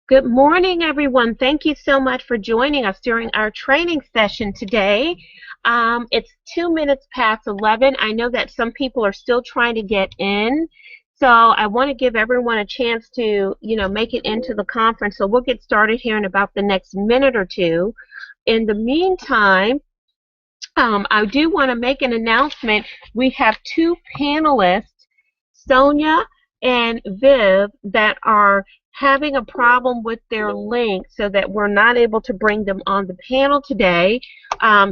Good morning, everyone. Thank you so much for joining us during our training session today. It's 2 minutes past 11. I know that some people are still trying to get in, so I want to give everyone a chance to, make it into the conference. So we'll get started here in about the next minute or two. In the meantime, I do want to make an announcement. We have two panelists, Sonia and Viv, that are having a problem with their link so that we're not able to bring them on the panel today.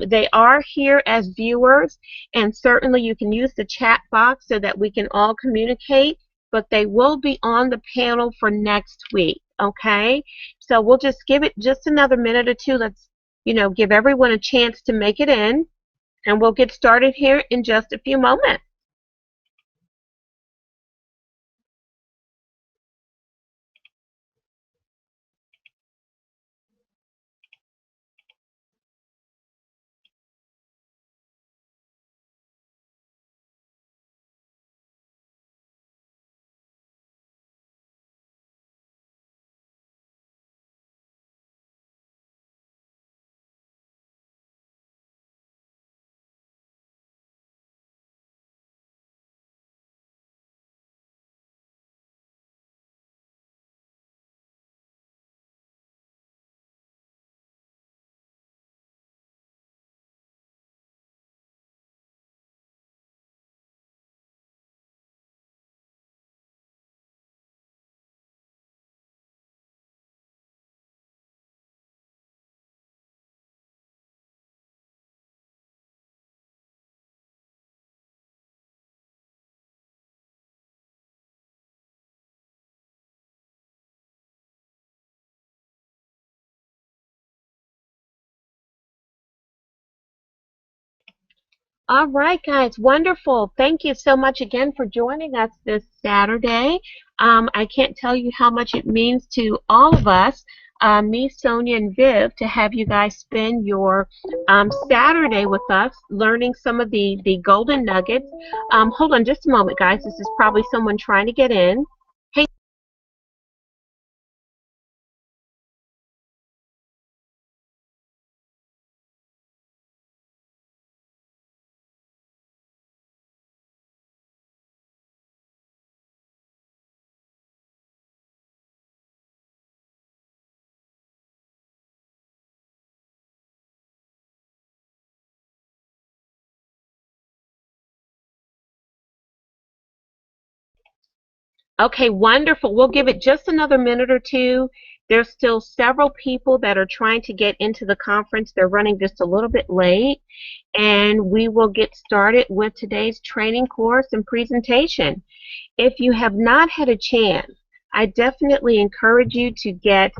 They are here as viewers, and certainly you can use the chat box so that we can all communicate, but they will be on the panel for next week, okay? So we'll just give it just another minute or two. Let's, give everyone a chance to make it in. And we'll get started here in just a few moments. All right, guys, wonderful. Thank you so much again for joining us this Saturday. I can't tell you how much it means to all of us, me, Sonia, and Viv, to have you guys spend your Saturday with us learning some of the golden nuggets. Hold on just a moment, guys. This is probably someone trying to get in. Hey, okay, wonderful. We'll give it just another minute or two. There's still several people that are trying to get into the conference. They're running just a little bit late, and we will get started with today's training course and presentation. If you have not had a chance, I definitely encourage you to get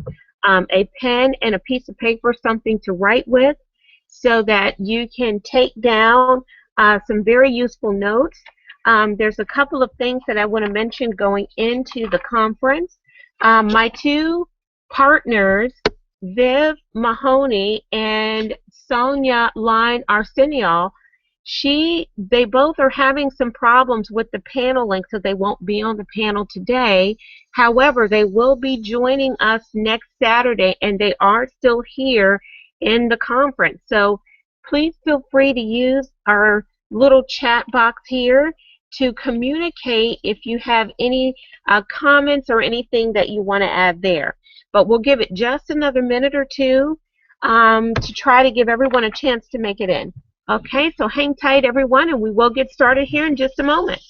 a pen and a piece of paper, something to write with, so that you can take down some very useful notes. There's a couple of things that I want to mention going into the conference. My two partners, Viv Mahoney and Sonia Line Arsenio, they both are having some problems with the panel link, so they won't be on the panel today. However, they will be joining us next Saturday, and they are still here in the conference. So please feel free to use our little chat box here to communicate if you have any comments or anything that you want to add there. But we'll give it just another minute or two to try to give everyone a chance to make it in. Okay, so hang tight, everyone, and we will get started here in just a moment.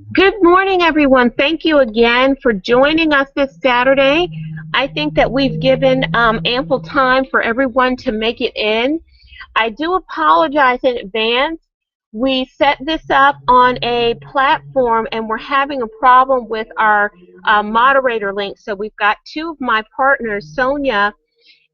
Good morning, everyone. Thank you again for joining us this Saturday. I think that we've given ample time for everyone to make it in. I do apologize in advance. We set this up on a platform and we're having a problem with our moderator link. So we've got two of my partners, Sonia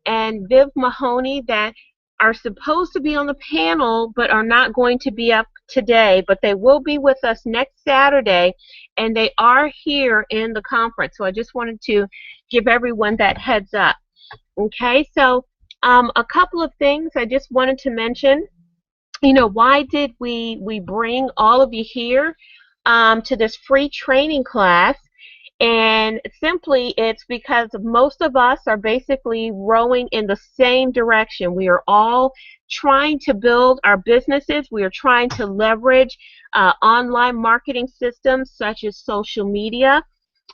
and Viv Mahoney, that are supposed to be on the panel but are not going to be up today, but they will be with us next Saturday, and they are here in the conference. So I just wanted to give everyone that heads up. Okay, so a couple of things I just wanted to mention. Why did we bring all of you here to this free training class? And simply, it's because most of us are basically rowing in the same direction. We are all trying to build our businesses. We are trying to leverage online marketing systems such as social media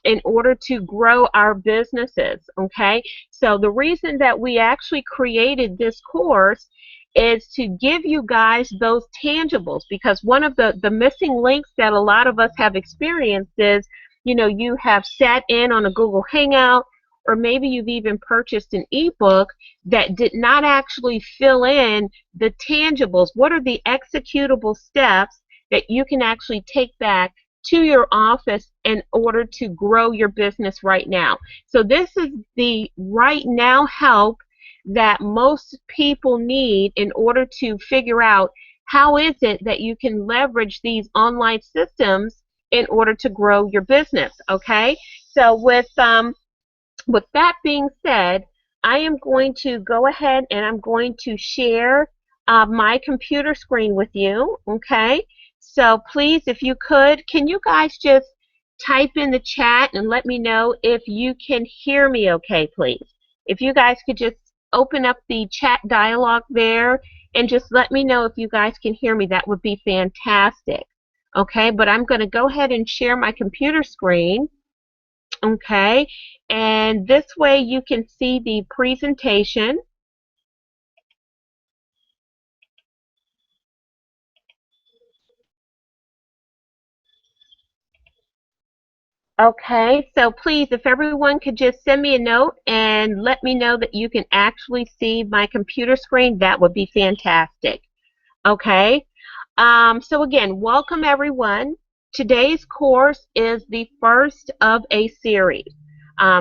in order to grow our businesses. Okay, so the reason that we actually created this course is to give you guys those tangibles, because one of the missing links that a lot of us have experienced is, you have sat in on a Google Hangout, or maybe you've even purchased an ebook that did not actually fill in the tangibles. What are the executable steps that you can actually take back to your office in order to grow your business right now? So this is the right now help that most people need in order to figure out how is it that you can leverage these online systems in order to grow your business. Okay, so with that being said, I am going to go ahead and I'm going to share my computer screen with you. Okay, so please, if you could, can you guys just type in the chat and let me know if you can hear me okay, please? If you guys could just open up the chat dialog there and just let me know if you guys can hear me, that would be fantastic. Okay, but I'm going to go ahead and share my computer screen. Okay, and this way you can see the presentation. Okay, so please, if everyone could just send me a note and let me know that you can actually see my computer screen, that would be fantastic. Okay, so again, welcome everyone. Today's course is the first of a series.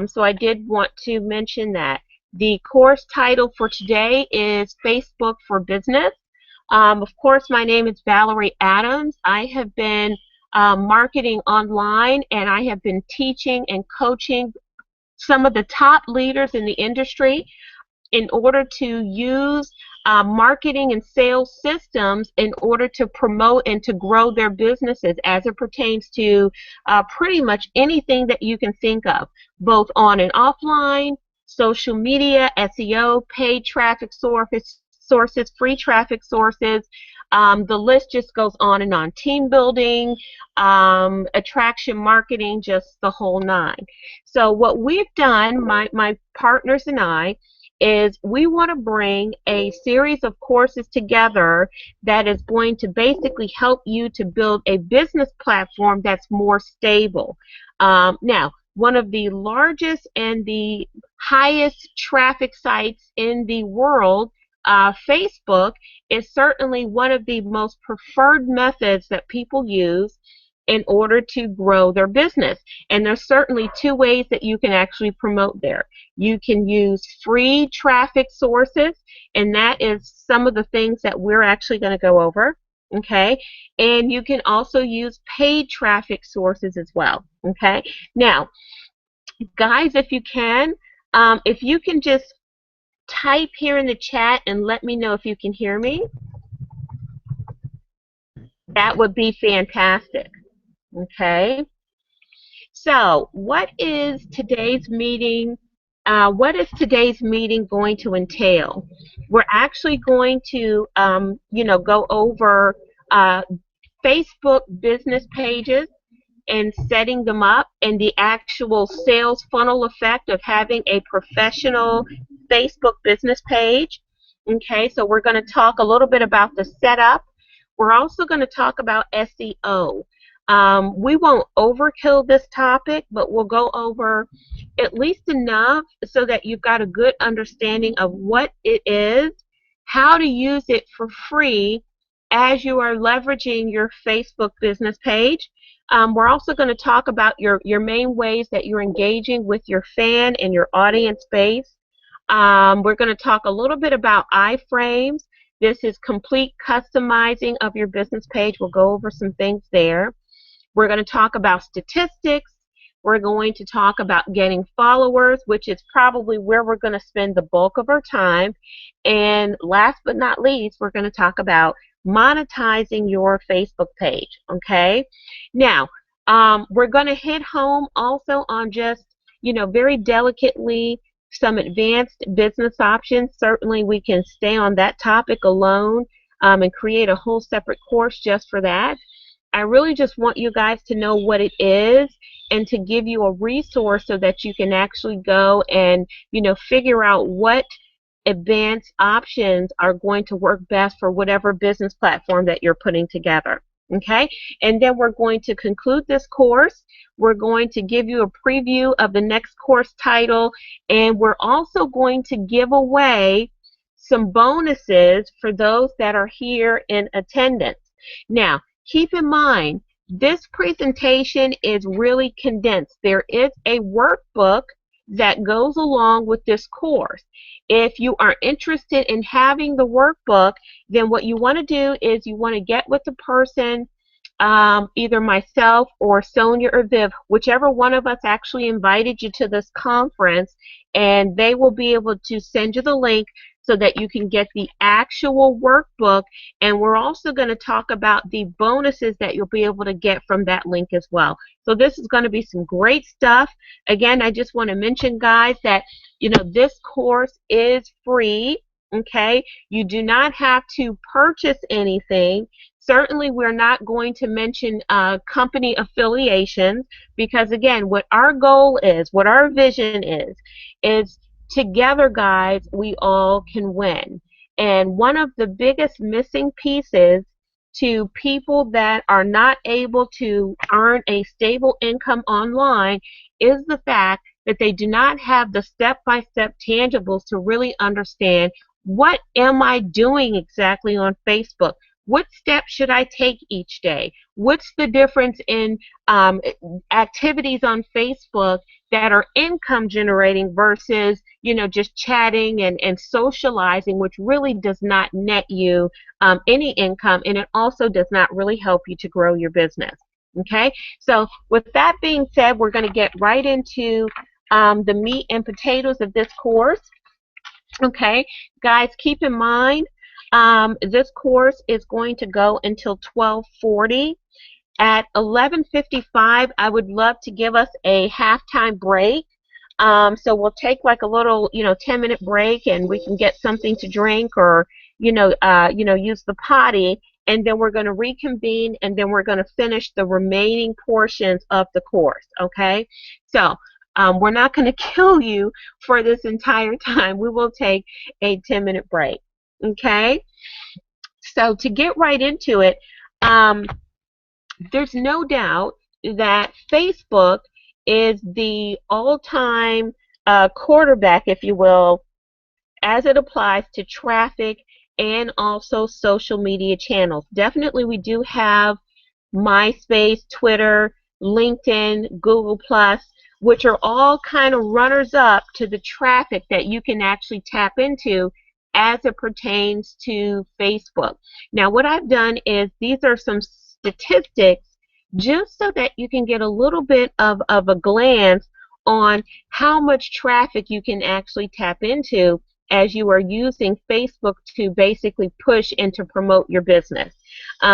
So I did want to mention that. The course title for today is Facebook for Business. Of course, my name is Valerie Adams. I have been marketing online, and I have been teaching and coaching some of the top leaders in the industry in order to use marketing and sales systems in order to promote and to grow their businesses as it pertains to pretty much anything that you can think of, both on and offline, social media, SEO, paid traffic sources, free traffic sources. The list just goes on and on. Team building, attraction marketing, just the whole nine. So what we've done, my partners and I, is we want to bring a series of courses together that is going to basically help you to build a business platform that's more stable. Now, one of the largest and the highest traffic sites in the world, Facebook, is certainly one of the most preferred methods that people use in order to grow their business. And there's certainly two ways that you can actually promote there. You can use free traffic sources, and that is some of the things that we're actually going to go over. Okay, and you can also use paid traffic sources as well. Okay, now, guys, if you can just type here in the chat and let me know if you can hear me, that would be fantastic. Okay. So, what is today's meeting going to entail? We're actually going to, go over Facebook business pages and setting them up, and the actual sales funnel effect of having a professional Facebook business page. Okay, so we're going to talk a little bit about the setup. We're also going to talk about SEO. We won't overkill this topic, but we'll go over at least enough so that you've got a good understanding of what it is, how to use it for free as you are leveraging your Facebook business page. We're also going to talk about your main ways that you're engaging with your fan and your audience base. We're going to talk a little bit about iframes. This is complete customizing of your business page. We'll go over some things there. We're going to talk about statistics. We're going to talk about getting followers, which is probably where we're going to spend the bulk of our time. And last but not least, we're going to talk about monetizing your Facebook page. Okay. Now, we're going to hit home also on just, very delicately some advanced business options. Certainly, we can stay on that topic alone and create a whole separate course just for that. I really just want you guys to know what it is and to give you a resource so that you can actually go and, figure out what advanced options are going to work best for whatever business platform that you're putting together. Okay? And then we're going to conclude this course. We're going to give you a preview of the next course title, and we're also going to give away some bonuses for those that are here in attendance. Now, keep in mind, this presentation is really condensed. There is a workbook that goes along with this course. If you are interested in having the workbook, then what you want to do is you want to get with the person, either myself or Sonia or Viv, whichever one of us actually invited you to this conference, and they will be able to send you the link so that you can get the actual workbook. And we're also going to talk about the bonuses that you'll be able to get from that link as well. So this is going to be some great stuff. Again, I just want to mention, guys, that this course is free. Okay, you do not have to purchase anything. Certainly, we're not going to mention company affiliations, because again, what our goal is, what our vision is together, guys, we all can win. And one of the biggest missing pieces to people that are not able to earn a stable income online is the fact that they do not have the step-by-step tangibles to really understand, what am I doing exactly on Facebook? What steps should I take each day? What's the difference in activities on Facebook that are income generating versus, just chatting and socializing, which really does not net you any income, and it also does not really help you to grow your business. Okay, so with that being said, we're going to get right into the meat and potatoes of this course. Okay, guys, keep in mind, this course is going to go until 12:40. At 11:55, I would love to give us a halftime break. So we'll take like a little, 10-minute break, and we can get something to drink, or, use the potty, and then we're going to reconvene, and then we're going to finish the remaining portions of the course. Okay, so we're not going to kill you for this entire time. We will take a 10-minute break. Okay, so to get right into it, there's no doubt that Facebook is the all-time quarterback, if you will, as it applies to traffic and also social media channels. Definitely, we do have MySpace, Twitter, LinkedIn, Google+, which are all kind of runners-up to the traffic that you can actually tap into as it pertains to Facebook. Now, what I've done is, these are some statistics just so that you can get a little bit of a glance on how much traffic you can actually tap into as you are using Facebook to basically push and to promote your business.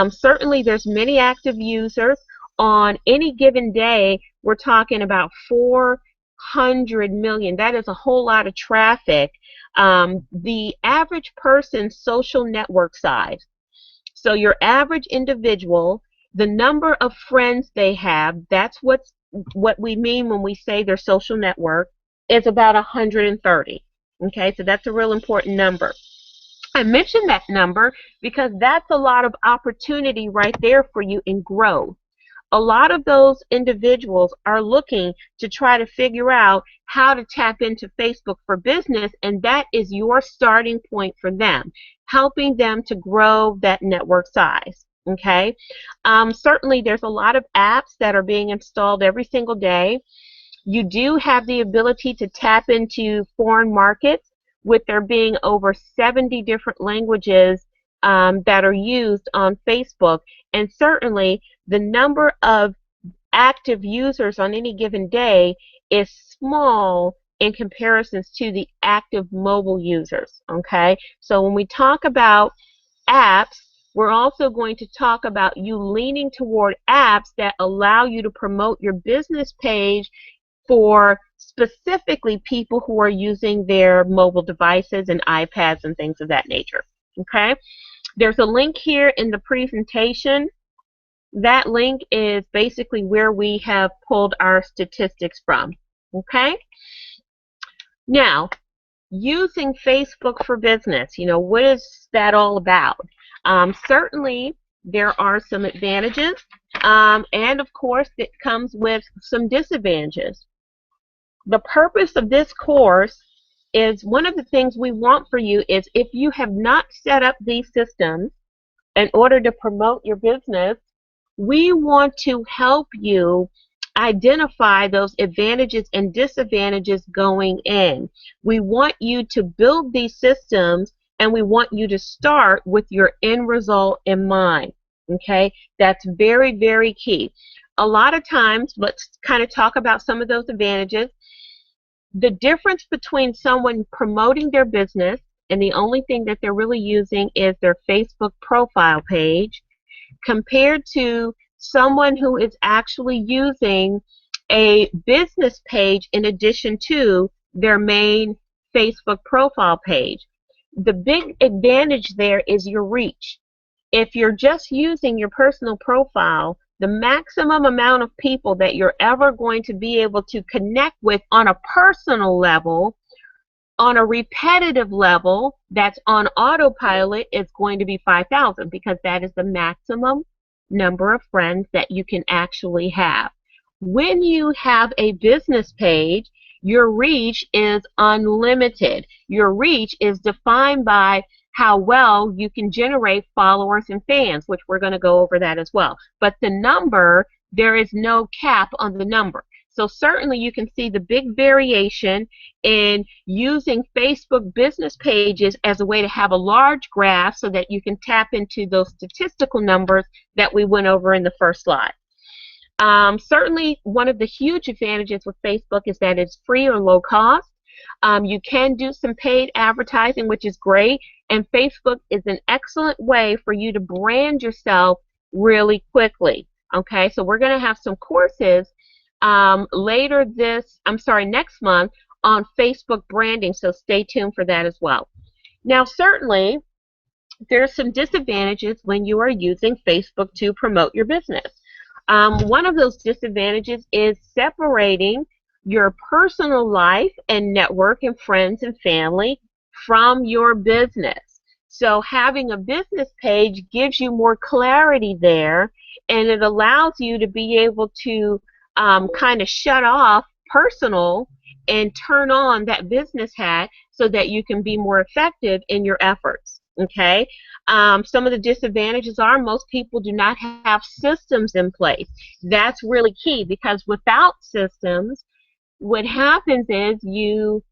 Certainly, there's many active users. On any given day, we're talking about 400 million. That is a whole lot of traffic. The average person's social network size, so your average individual, the number of friends they have, that's what we mean when we say their social network, is about 130. Okay, so that's a real important number. I mentioned that number because that's a lot of opportunity right there for you in growth. A lot of those individuals are looking to try to figure out how to tap into Facebook for business, and that is your starting point for them, helping them to grow that network size. Okay, certainly there's a lot of apps that are being installed every single day. You do have the ability to tap into foreign markets, with there being over 70 different languages that are used on Facebook. And certainly the number of active users on any given day is small in comparisons to the active mobile users. Okay, so when we talk about apps, we're also going to talk about you leaning toward apps that allow you to promote your business page for specifically people who are using their mobile devices and iPads and things of that nature. Okay, there's a link here in the presentation. That link is basically where we have pulled our statistics from. Okay, now using Facebook for business, what is that all about? Certainly there are some advantages, and of course it comes with some disadvantages. The purpose of this course is, one of the things we want for you is, if you have not set up these systems in order to promote your business, we want to help you identify those advantages and disadvantages going in. We want you to build these systems, and we want you to start with your end result in mind. Okay, that's very, very key. A lot of times, let's kind of talk about some of those advantages. The difference between someone promoting their business and the only thing that they're really using is their Facebook profile page, compared to someone who is actually using a business page in addition to their main Facebook profile page. The big advantage there is your reach. If you're just using your personal profile, the maximum amount of people that you're ever going to be able to connect with on a personal level, on a repetitive level, that's on autopilot, is going to be 5,000, because that is the maximum number of friends that you can actually have. When you have a business page, your reach is unlimited. Your reach is defined by how well you can generate followers and fans, which we're going to go over that as well. But the number, there is no cap on the number. So certainly you can see the big variation in using Facebook business pages as a way to have a large graph so that you can tap into those statistical numbers that we went over in the first slide. Certainly one of the huge advantages with Facebook is that it's free or low cost. You can do some paid advertising, which is great, and Facebook is an excellent way for you to brand yourself really quickly. Okay, so we're going to have some courses next month on Facebook branding, so stay tuned for that as well. Now, certainly there's some disadvantages when you are using Facebook to promote your business. One of those disadvantages is separating your personal life and network and friends and family from your business. So having a business page gives you more clarity there, and it allows you to be able to kind of shut off personal and turn on that business hat so that you can be more effective in your efforts. Okay, some of the disadvantages are most people do not have systems in place. That's really key, because without systems, what happens is you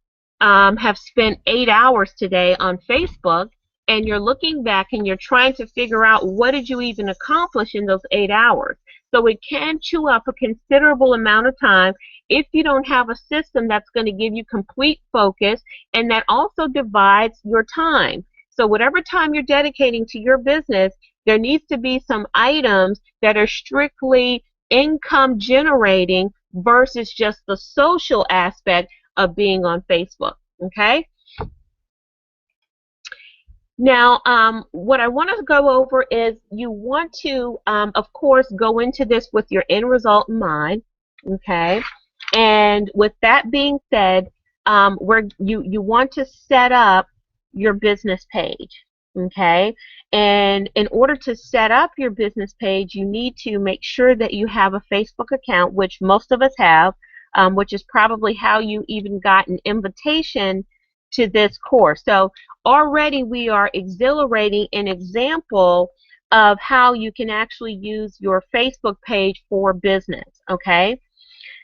have spent 8 hours today on Facebook, and you're looking back and you're trying to figure out, what did you even accomplish in those 8 hours? So it can chew up a considerable amount of time if you don't have a system that's going to give you complete focus, and that also divides your time. So whatever time you're dedicating to your business, there needs to be some items that are strictly income generating versus just the social aspect of being on Facebook. Okay? Now, what I want to go over is, you want to, of course, go into this with your end result in mind. Okay? And with that being said, you want to set up your business page. Okay, and in order to set up your business page, you need to make sure that you have a Facebook account, which most of us have, which is probably how you even got an invitation to this course. So already we are exhilarating an example of how you can actually use your Facebook page for business. Okay,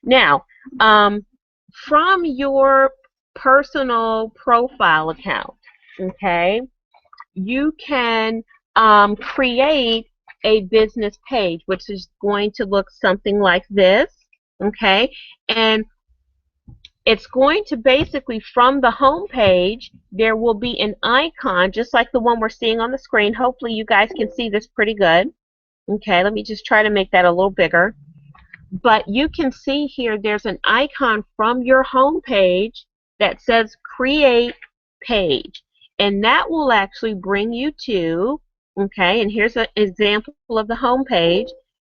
now from your personal profile account, okay, you can create a business page, which is going to look something like this, okay? And it's going to basically, from the home page, there will be an icon, just like the one we're seeing on the screen. Hopefully you guys can see this pretty good. Okay, let me just try to make that a little bigger. But you can see here there's an icon from your home page that says create page, and that will actually bring you to, okay, and here's an example of the home page.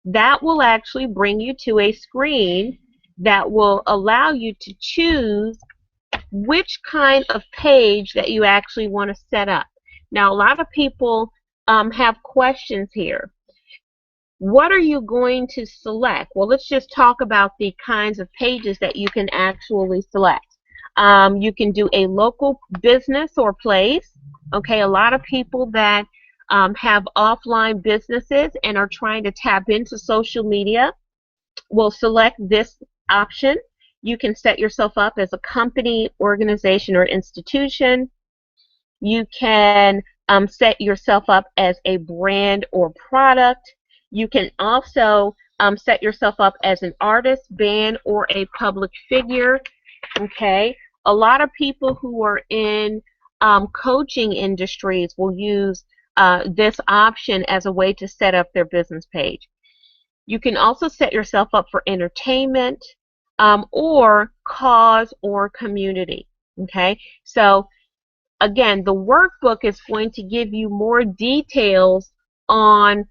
That will actually bring you to a screen that will allow you to choose which kind of page that you actually want to set up. Now, a lot of people have questions here. What are you going to select? Well, let's just talk about the kinds of pages that you can actually select. You can do a local business or place. Okay, a lot of people that have offline businesses and are trying to tap into social media will select this option. You can set yourself up as a company, organization, or institution. You can set yourself up as a brand or product. You can also set yourself up as an artist, band, or a public figure. Okay, a lot of people who are in coaching industries will use this option as a way to set up their business page. You can also set yourself up for entertainment or cause or community. Okay, so again, the workbook is going to give you more details on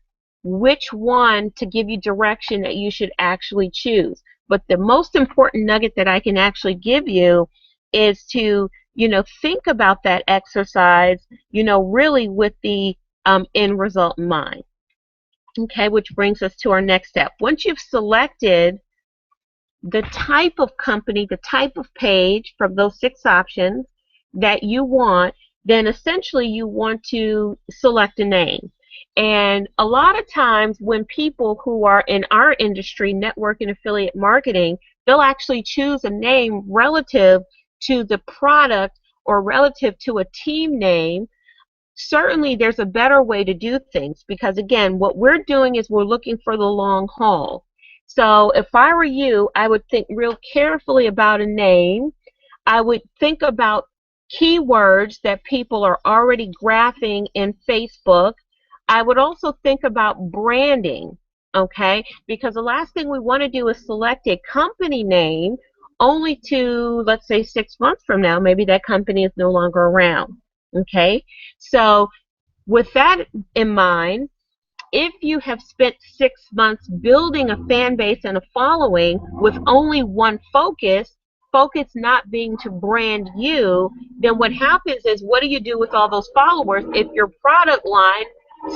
which one to give you direction that you should actually choose. But the most important nugget that I can actually give you is to, think about that exercise, really with the end result in mind. Okay, which brings us to our next step. Once you've selected the type of company, the type of page from those 6 options that you want, then essentially you want to select a name. And a lot of times when people who are in our industry, network and affiliate marketing, they'll actually choose a name relative to the product or relative to a team name. Certainly there's a better way to do things, because again, what we're doing is we're looking for the long haul. So if I were you, I would think real carefully about a name. I would think about keywords that people are already graphing in Facebook. I would also think about branding, okay? Because the last thing we want to do is select a company name only to, let's say, 6 months from now, maybe that company is no longer around, okay? So with that in mind, if you have spent 6 months building a fan base and a following with only one focus not being to brand you, then what happens is, what do you do with all those followers if your product line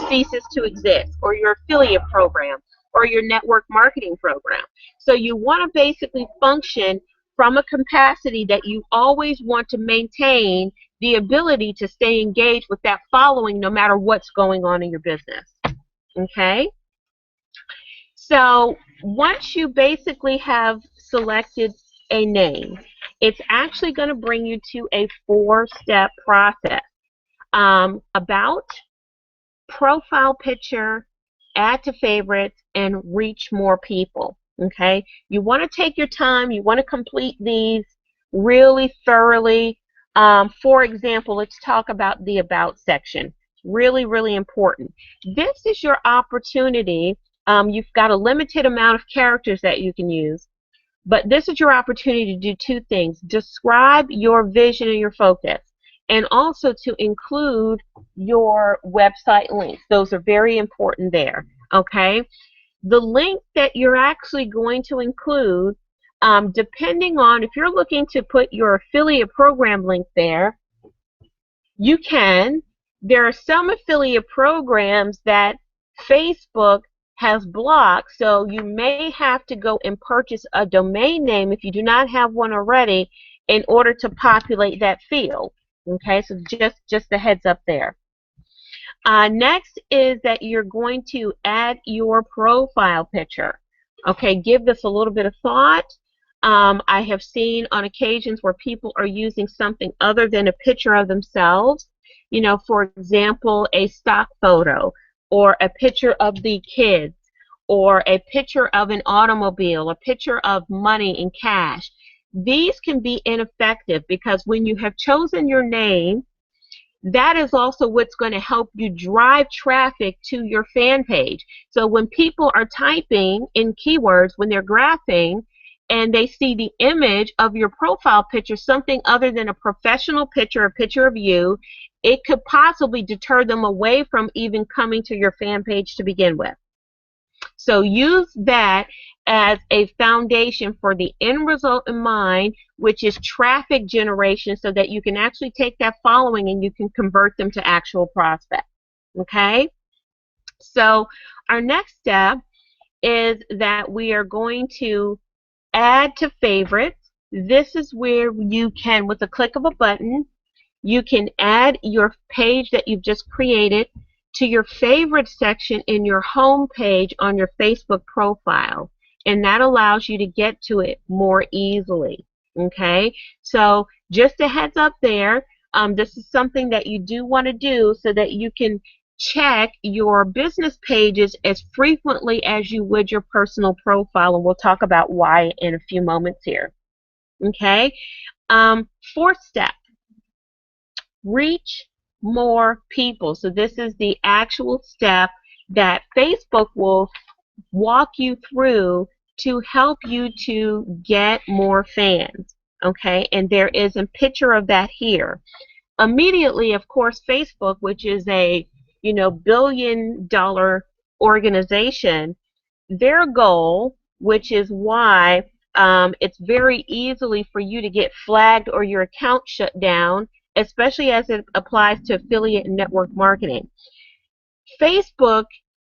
ceases to exist, or your affiliate program, or your network marketing program? So you want to basically function from a capacity that you always want to maintain the ability to stay engaged with that following no matter what's going on in your business. Okay? So once you basically have selected a name, it's actually going to bring you to a 4-step process. About, profile picture, add to favorites, and reach more people. Okay? You want to take your time. You want to complete these really thoroughly. For example, let's talk about the about section. Really, really important. This is your opportunity. You've got a limited amount of characters that you can use, but this is your opportunity to do 2 things. Describe your vision and your focus, and also to include your website links. Those are very important there, okay? The link that you're actually going to include, depending on if you're looking to put your affiliate program link there, you can. there are some affiliate programs that Facebook has blocked, so you may have to go and purchase a domain name if you do not have one already in order to populate that field. Okay, so just a heads up there. Next is that you're going to add your profile picture. Okay, give this a little bit of thought. I have seen on occasions where people are using something other than a picture of themselves. You know, for example, a stock photo or a picture of the kids or a picture of an automobile, a picture of money in cash. These can be ineffective because when you have chosen your name, that is also what's going to help you drive traffic to your fan page. So when people are typing in keywords, when they're graphing, and they see the image of your profile picture, something other than a professional picture, a picture of you, it could possibly deter them away from even coming to your fan page to begin with. So use that as a foundation for the end result in mind, which is traffic generation, so that you can actually take that following and you can convert them to actual prospects. Okay? So our next step is that we are going to add to favorites. This is where you can, with a click of a button, you can add your page that you've just created to your favorite section in your home page on your Facebook profile, and that allows you to get to it more easily. Okay, so just a heads up there, this is something that you do want to do so that you can check your business pages as frequently as you would your personal profile, and we'll talk about why in a few moments here. Okay, fourth step, reach more people. So this is the actual step that Facebook will walk you through to help you to get more fans. Okay, and there is a picture of that here. Immediately, of course, Facebook, which is a billion-dollar organization, their goal, which is why it's very easily for you to get flagged or your account shut down, especially as it applies to affiliate and network marketing. Facebook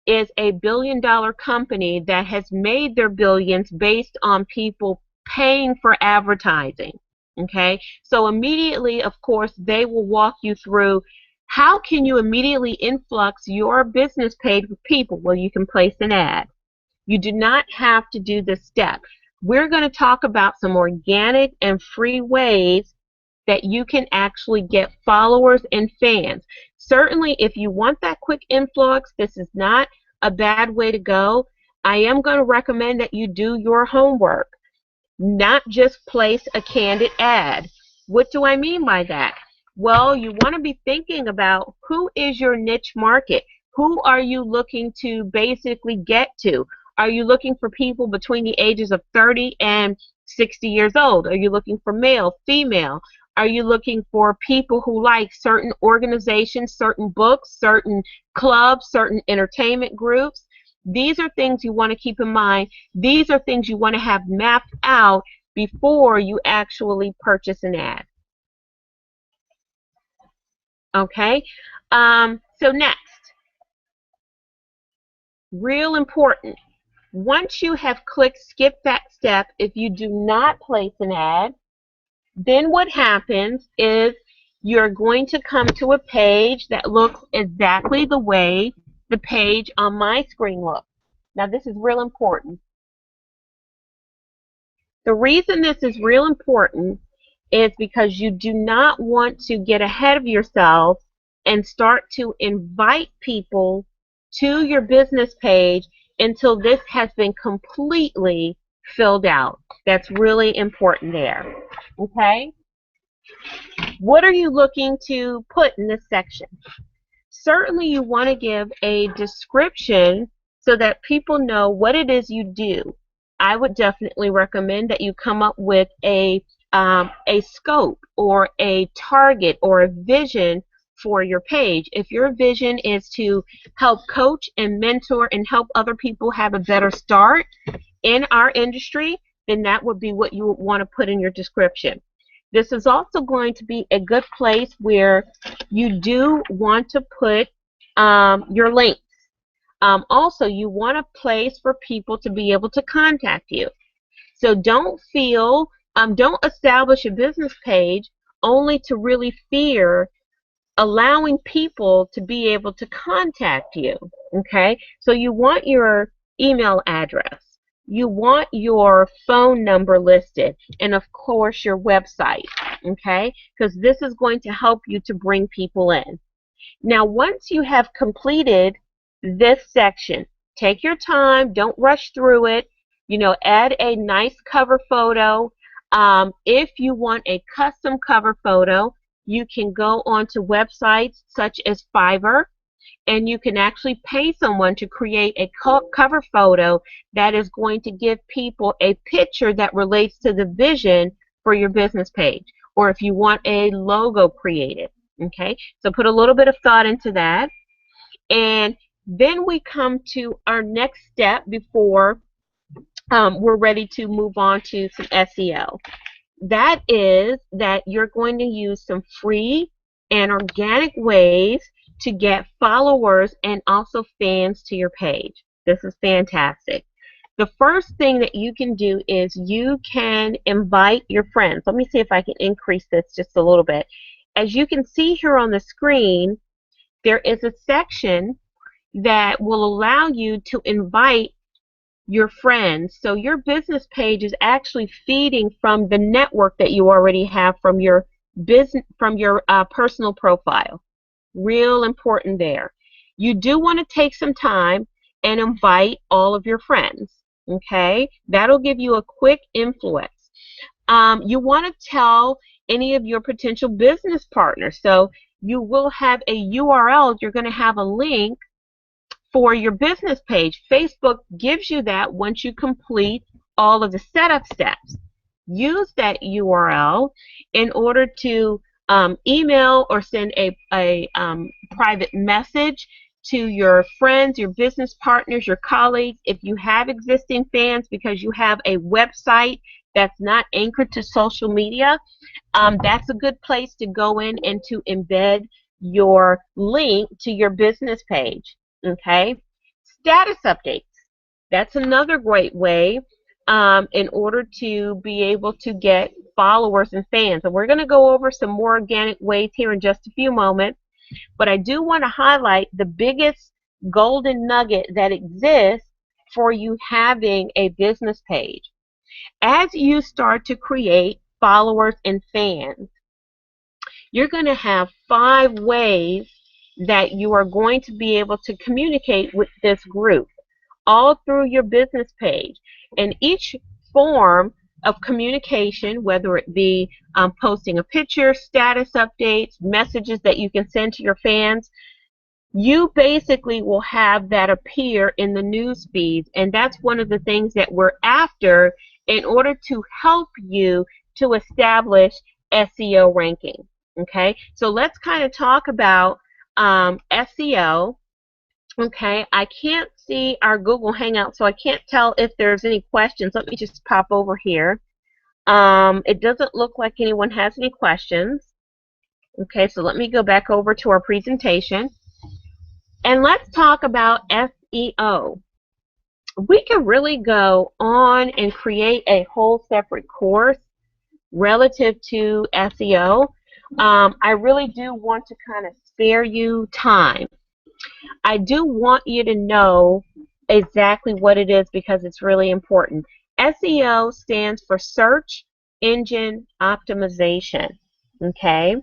is a billion-dollar company that has made their billions based on people paying for advertising. Okay, so immediately, of course, they will walk you through how can you immediately influx your business page with people. Well, you can place an ad. You do not have to do this step. We're going to talk about some organic and free ways that you can actually get followers and fans. Certainly, if you want that quick influx, this is not a bad way to go. I am going to recommend that you do your homework, not just place a candid ad. What do I mean by that? Well, you want to be thinking about who is your niche market. Who are you looking to basically get to? Are you looking for people between the ages of 30 and 60 years old? Are you looking for male, female? Are you looking for people who like certain organizations, certain books, certain clubs, certain entertainment groups? These are things you want to keep in mind. These are things you want to have mapped out before you actually purchase an ad. Okay? So next, real important. Once you have clicked skip that step, if you do not place an ad, then what happens is you're going to come to a page that looks exactly the way the page on my screen looks. Now this is real important. The reason this is real important is because you do not want to get ahead of yourself and start to invite people to your business page until this has been completely filled out. That's really important there. Okay? What are you looking to put in this section? Certainly you want to give a description so that people know what it is you do. I would definitely recommend that you come up with a scope or a target or a vision for your page. If your vision is to help coach and mentor and help other people have a better start in our industry, then that would be what you would want to put in your description. This is also going to be a good place where you do want to put your links. Also, you want a place for people to be able to contact you. So don't establish a business page only to really fear allowing people to be able to contact you. Okay, so you want your email address, you want your phone number listed, and of course your website. Okay, because this is going to help you to bring people in. Now, once you have completed this section, take your time, don't rush through it. Add a nice cover photo. If you want a custom cover photo, you can go onto websites such as Fiverr, and you can actually pay someone to create a cover photo that is going to give people a picture that relates to the vision for your business page, or if you want a logo created. Okay, so put a little bit of thought into that. And then we come to our next step before we're ready to move on to some SEO. That is that you're going to use some free and organic ways to get followers and also fans to your page. This is fantastic. The first thing that you can do is you can invite your friends. Let me see if I can increase this just a little bit. As you can see here on the screen, there is a section that will allow you to invite your friends. So your business page is actually feeding from the network that you already have from your personal profile. Real important there. You do want to take some time and invite all of your friends. Okay, that'll give you a quick influence. You want to tell any of your potential business partners. So you will have a URL. You're going to have a link for your business page. Facebook gives you that once you complete all of the setup steps. Use that URL in order to email or send a private message to your friends, your business partners, your colleagues. If you have existing fans because you have a website that's not anchored to social media, that's a good place to go in and to embed your link to your business page. Okay, status updates. That's another great way in order to be able to get followers and fans. And we're going to go over some more organic ways here in just a few moments. But I do want to highlight the biggest golden nugget that exists for you having a business page. As you start to create followers and fans, you're going to have 5 ways that you are going to be able to communicate with this group all through your business page. And each form of communication, whether it be posting a picture, status updates, messages that you can send to your fans, you basically will have that appear in the news feeds. And that's one of the things that we're after in order to help you to establish SEO ranking. Okay, so let's kind of talk about SEO. Okay, I can't see our Google Hangout, so I can't tell if there's any questions. Let me just pop over here. It doesn't look like anyone has any questions. Okay, so let me go back over to our presentation. And let's talk about SEO. We can really go on and create a whole separate course relative to SEO. I really do want to kind of spare you time. I do want you to know exactly what it is because it's really important. SEO stands for Search Engine Optimization. Okay?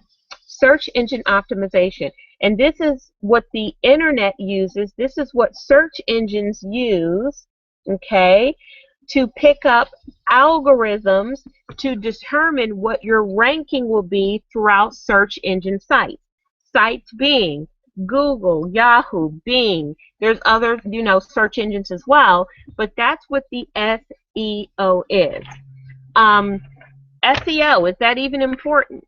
Search Engine Optimization. And this is what the internet uses. This is what search engines use, okay, to pick up algorithms to determine what your ranking will be throughout search engine sites. Sites being Google, Yahoo, Bing. There's other, search engines as well, but that's what the SEO is. SEO, is that even important?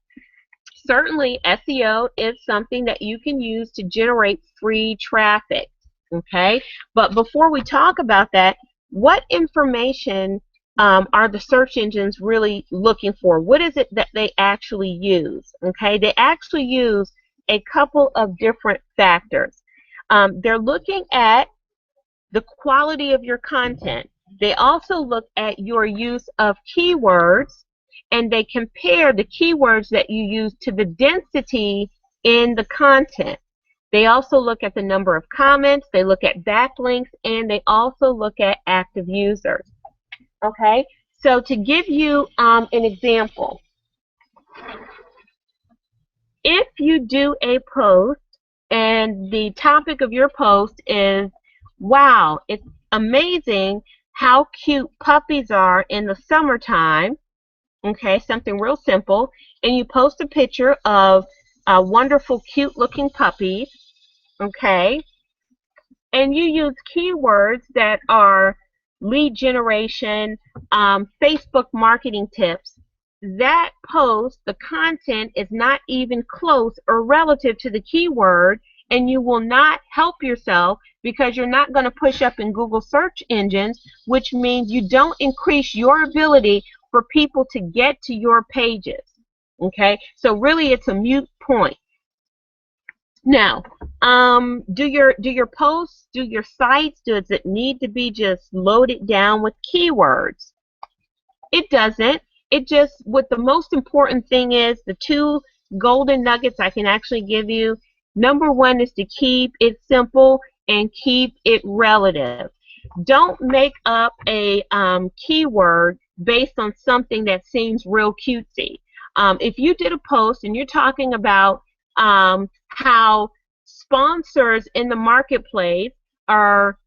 Certainly, SEO is something that you can use to generate free traffic, okay? But before we talk about that, what information are the search engines really looking for? What is it that they actually use? Okay, they actually use a couple of different factors. They're looking at the quality of your content. They also look at your use of keywords, and they compare the keywords that you use to the density in the content. They also look at the number of comments, they look at backlinks, and they also look at active users. Okay, so to give you an example, if you do a post and the topic of your post is, wow, it's amazing how cute puppies are in the summertime, okay, something real simple, and you post a picture of wonderful, cute looking puppies, okay, and you use keywords that are lead generation, Facebook marketing tips, that post, the content is not even close or relative to the keyword, and you will not help yourself because you're not going to push up in Google search engines, which means you don't increase your ability for people to get to your pages. Okay, so really it's a moot point. Now, do your posts, do your sites, does it need to be just loaded down with keywords? It doesn't. It just, what the most important thing is, the two golden nuggets I can actually give you. Number one is to keep it simple and keep it relative. Don't make up a keyword based on something that seems real cutesy. If you did a post and you're talking about how sponsors in the marketplace are,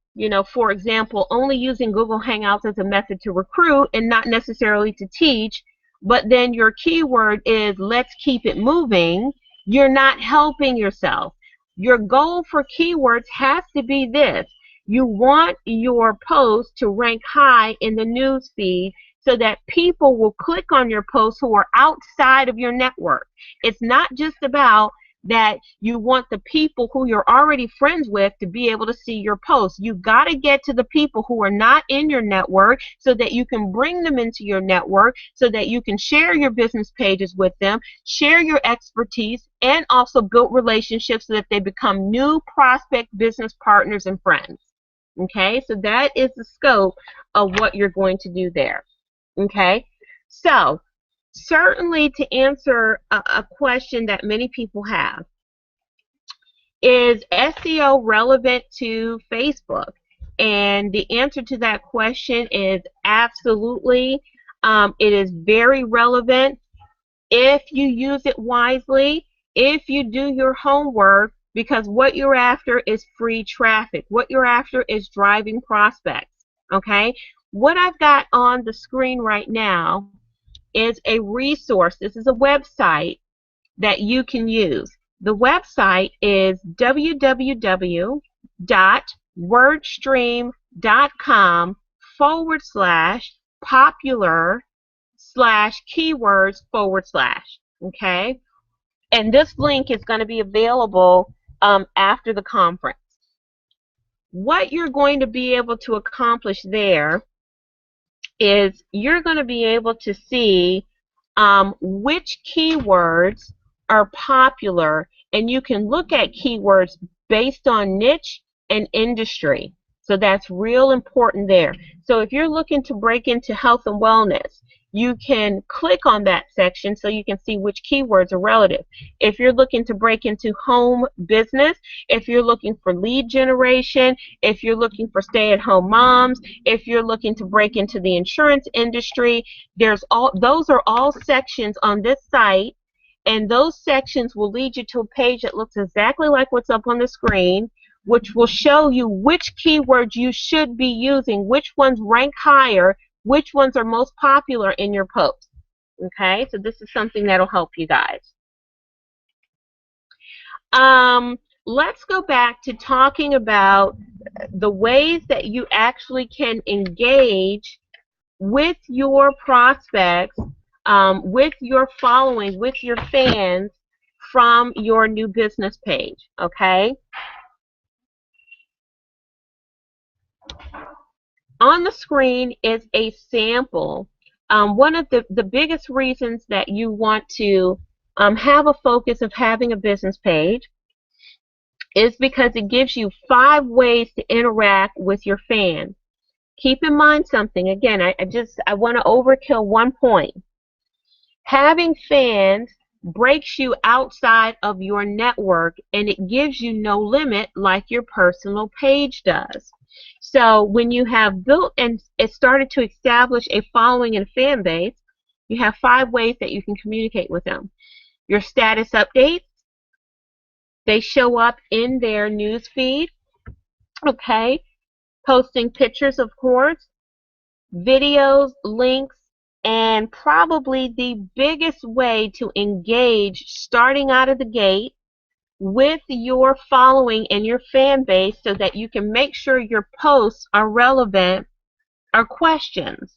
for example, only using Google Hangouts as a method to recruit and not necessarily to teach, but then your keyword is let's keep it moving, you're not helping yourself. Your goal for keywords has to be this. You want your post to rank high in the news feed so that people will click on your posts who are outside of your network. It's not just about that you want the people who you're already friends with to be able to see your posts. You've got to get to the people who are not in your network so that you can bring them into your network, so that you can share your business pages with them, share your expertise, and also build relationships so that they become new prospect business partners and friends. Okay, so that is the scope of what you're going to do there. Okay, so certainly to answer a question that many people have, is SEO relevant to Facebook? And the answer to that question is absolutely. It is very relevant if you use it wisely, if you do your homework, because what you're after is free traffic. What you're after is driving prospects. Okay? What I've got on the screen right now is a resource. This is a website that you can use. The website is www.wordstream.com/popular/keywords/. Okay? And this link is going to be available after the conference. What you're going to be able to accomplish there is you're going to be able to see which keywords are popular, and you can look at keywords based on niche and industry. So that's real important there. So if you're looking to break into health and wellness, you can click on that section so you can see which keywords are relative. If you're looking to break into home business, if you're looking for lead generation, if you're looking for stay-at-home moms, if you're looking to break into the insurance industry, those are all sections on this site, and those sections will lead you to a page that looks exactly like what's up on the screen, which will show you which keywords you should be using, which ones rank higher, which ones are most popular in your post. Okay, so this is something that'll help you guys. Let's go back to talking about the ways that you actually can engage with your prospects, with your following, with your fans from your new business page. Okay. On the screen is a sample. One of the biggest reasons that you want to have a focus of having a business page is because it gives you 5 ways to interact with your fans. Keep in mind something. Again, I want to overkill one point. Having fans breaks you outside of your network, and it gives you no limit like your personal page does. So when you have built and it started to establish a following and fan base, you have 5 ways that you can communicate with them. Your status updates, they show up in their news feed. Okay, posting pictures, of course, videos, links, and probably the biggest way to engage starting out of the gate with your following and your fan base so that you can make sure your posts are relevant are questions.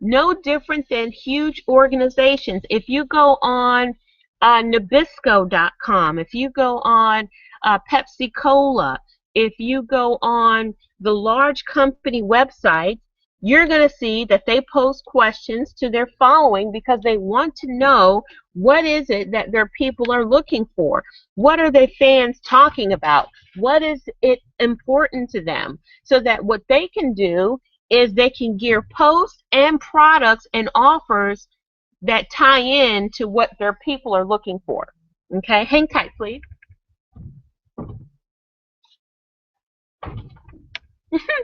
No different than huge organizations. If you go on Nabisco.com, if you go on Pepsi Cola, if you go on the large company websites, you're going to see that they post questions to their following because they want to know what is it that their people are looking for. What are their fans talking about? What is it important to them? So that what they can do is they can gear posts and products and offers that tie in to what their people are looking for. Okay, hang tight, please.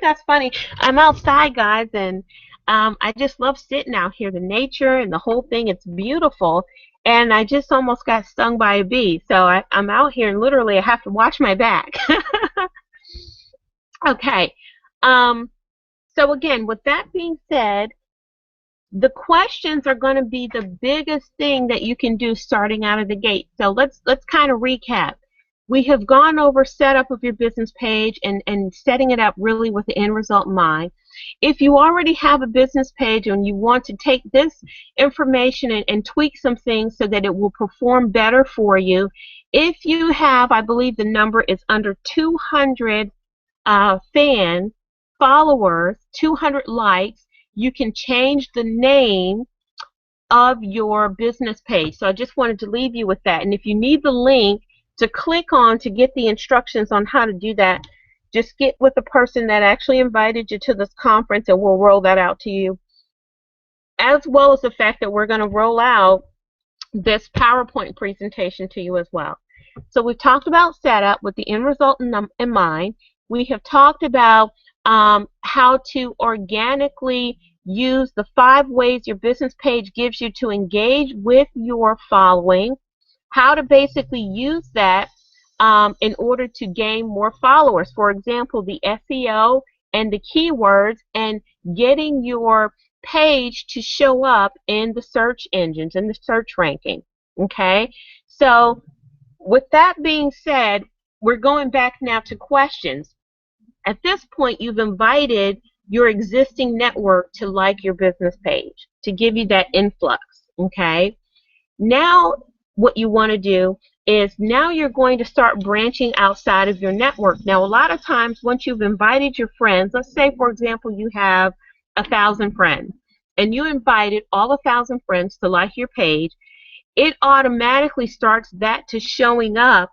That's funny. I'm outside, guys, and I just love sitting out here. The nature and the whole thing, it's beautiful. And I just almost got stung by a bee. So I'm out here and literally I have to watch my back. Okay. So again, with that being said, the questions are going to be the biggest thing that you can do starting out of the gate. So let's kind of recap. We have gone over setup of your business page and setting it up really with the end result in mind. If you already have a business page and you want to take this information and tweak some things so that it will perform better for you, if you have, I believe the number is under 200 fan followers, 200 likes, you can change the name of your business page. So I just wanted to leave you with that. And if you need the link to click on to get the instructions on how to do that, just get with the person that actually invited you to this conference and we'll roll that out to you. As well as the fact that we're going to roll out this PowerPoint presentation to you as well. So we've talked about setup with the end result in mind. We have talked about how to organically use the 5 ways your business page gives you to engage with your following, how to basically use that in order to gain more followers. For example, the SEO and the keywords and getting your page to show up in the search engines and the search ranking. Okay, so with that being said, we're going back now to questions. At this point, you've invited your existing network to like your business page, to give you that influx, okay? Now, what you want to do is now you're going to start branching outside of your network. Now, a lot of times, once you've invited your friends, let's say, for example, you have 1,000 friends, and you invited all 1,000 friends to like your page, it automatically starts that to showing up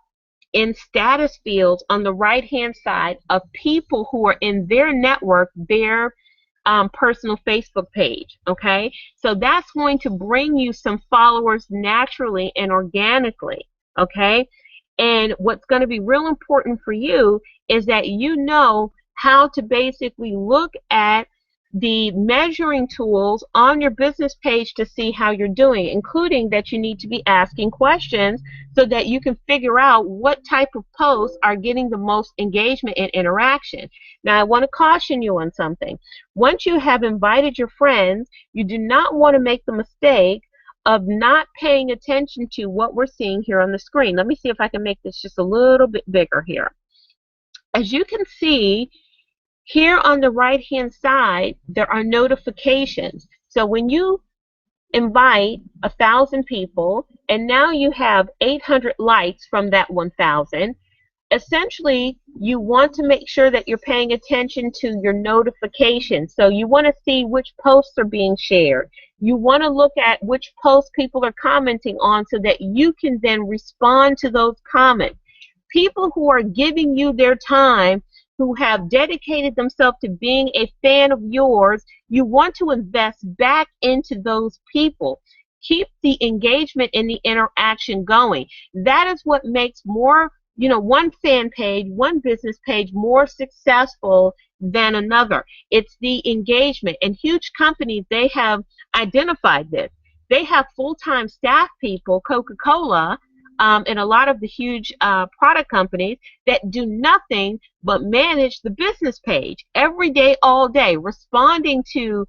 in status fields on the right-hand side of people who are in their network, their personal Facebook page, okay? So that's going to bring you some followers naturally and organically, okay? And what's going to be real important for you is that you know how to basically look at the measuring tools on your business page to see how you're doing, including that you need to be asking questions so that you can figure out what type of posts are getting the most engagement and interaction. Now, I want to caution you on something. Once you have invited your friends, you do not want to make the mistake of not paying attention to what we're seeing here on the screen. Let me see if I can make this just a little bit bigger here. As you can see, here on the right-hand side, there are notifications. So when you invite 1,000 people, and now you have 800 likes from that 1,000, essentially you want to make sure that you're paying attention to your notifications. So you want to see which posts are being shared. You want to look at which posts people are commenting on so that you can then respond to those comments. People who are giving you their time, who have dedicated themselves to being a fan of yours, you want to invest back into those people. Keep the engagement and the interaction going. That is what makes more, one fan page, one business page more successful than another. It's the engagement. And huge companies, they have identified this. They have full-time staff people, Coca-Cola, and a lot of the huge product companies that do nothing but manage the business page every day, all day, responding to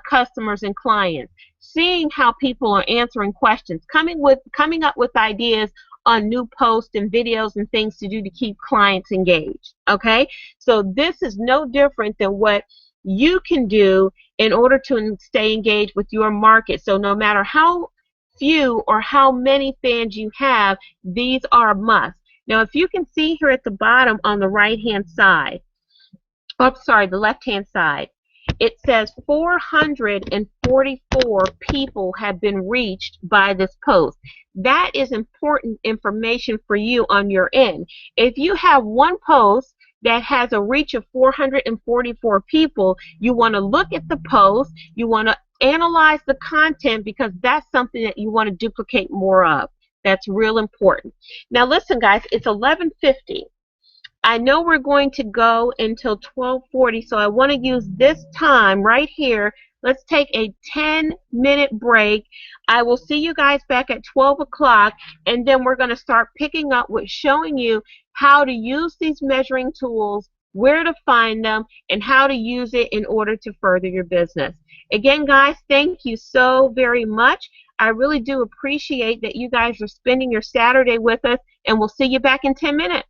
customers and clients, seeing how people are answering questions, coming up with ideas on new posts and videos and things to do to keep clients engaged. Okay, so this is no different than what you can do in order to stay engaged with your market. So no matter how few or how many fans you have, these are a must. Now, if you can see here at the bottom on the right hand side, oh, sorry, the left hand side, it says 444 people have been reached by this post. That is important information for you on your end. If you have one post that has a reach of 444 people, you want to look at the post, you want to analyze the content, because that's something that you want to duplicate more of. That's real important. Now listen guys, it's 11:50. I know we're going to go until 12:40, so I want to use this time right here. Let's take a 10-minute break. I will see you guys back at 12 o'clock, and then we're going to start picking up with showing you how to use these measuring tools, where to find them, and how to use it in order to further your business. Again, guys, thank you so very much. I really do appreciate that you guys are spending your Saturday with us, and we'll see you back in 10 minutes.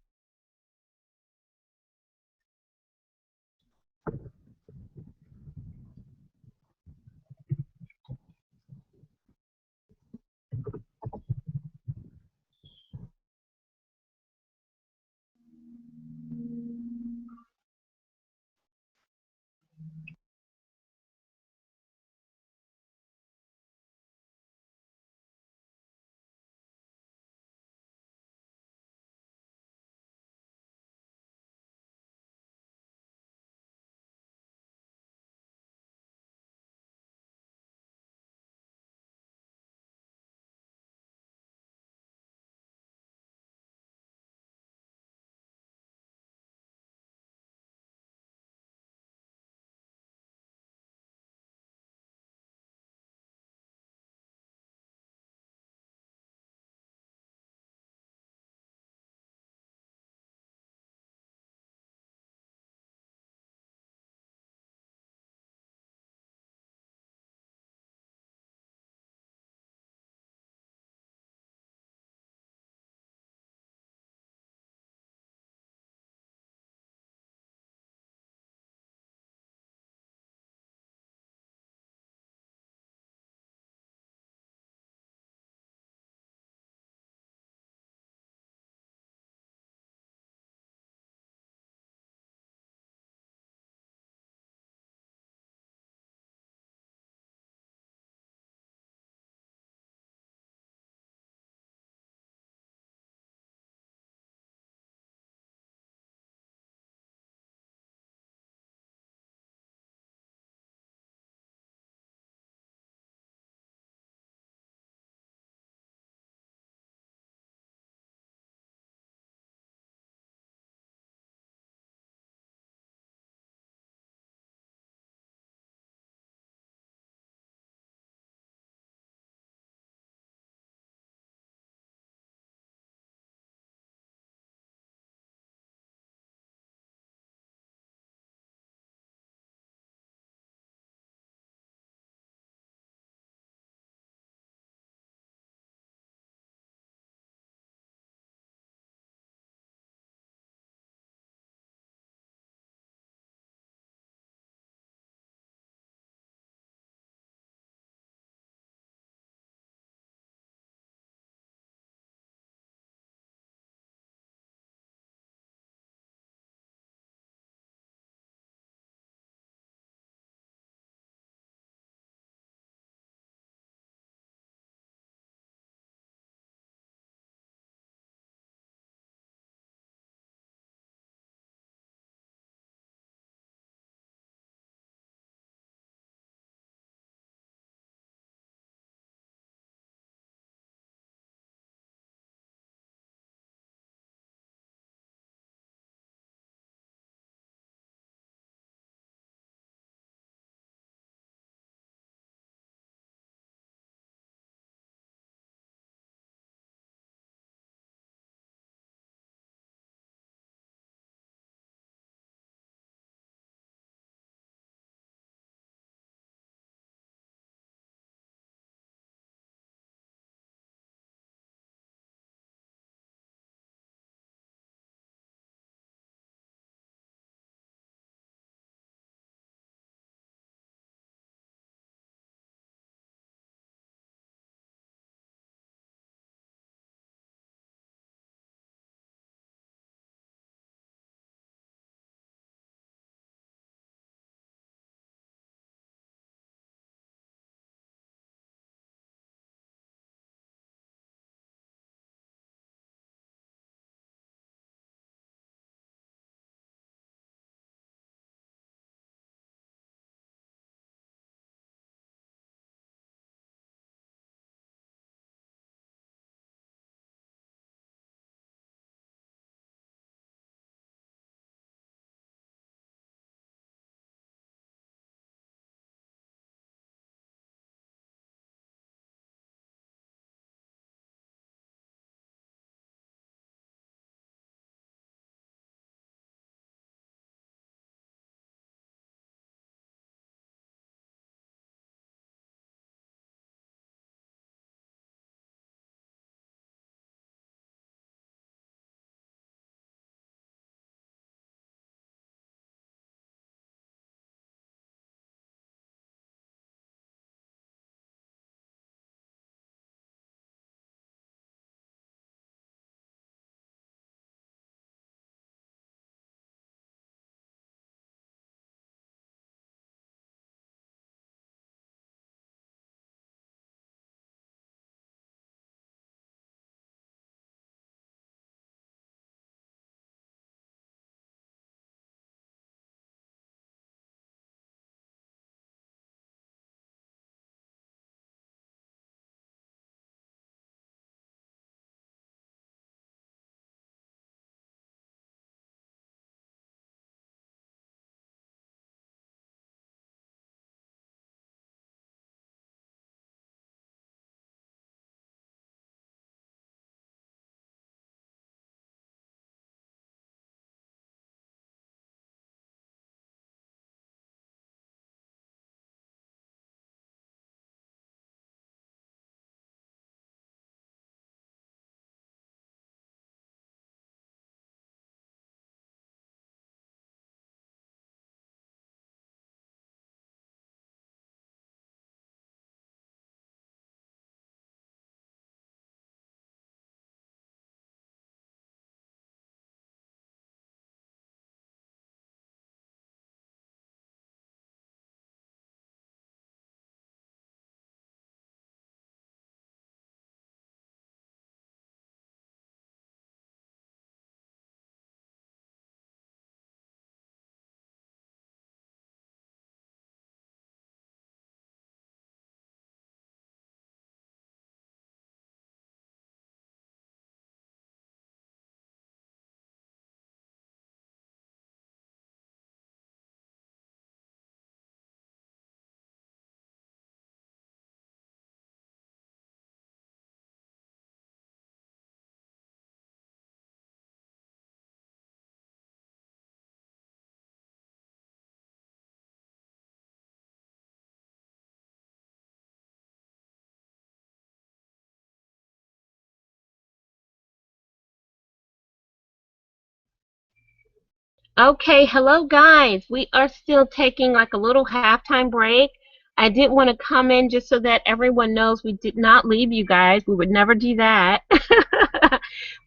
Okay, hello guys. We are still taking like a little halftime break. I did want to come in just so that everyone knows we did not leave you guys. We would never do that.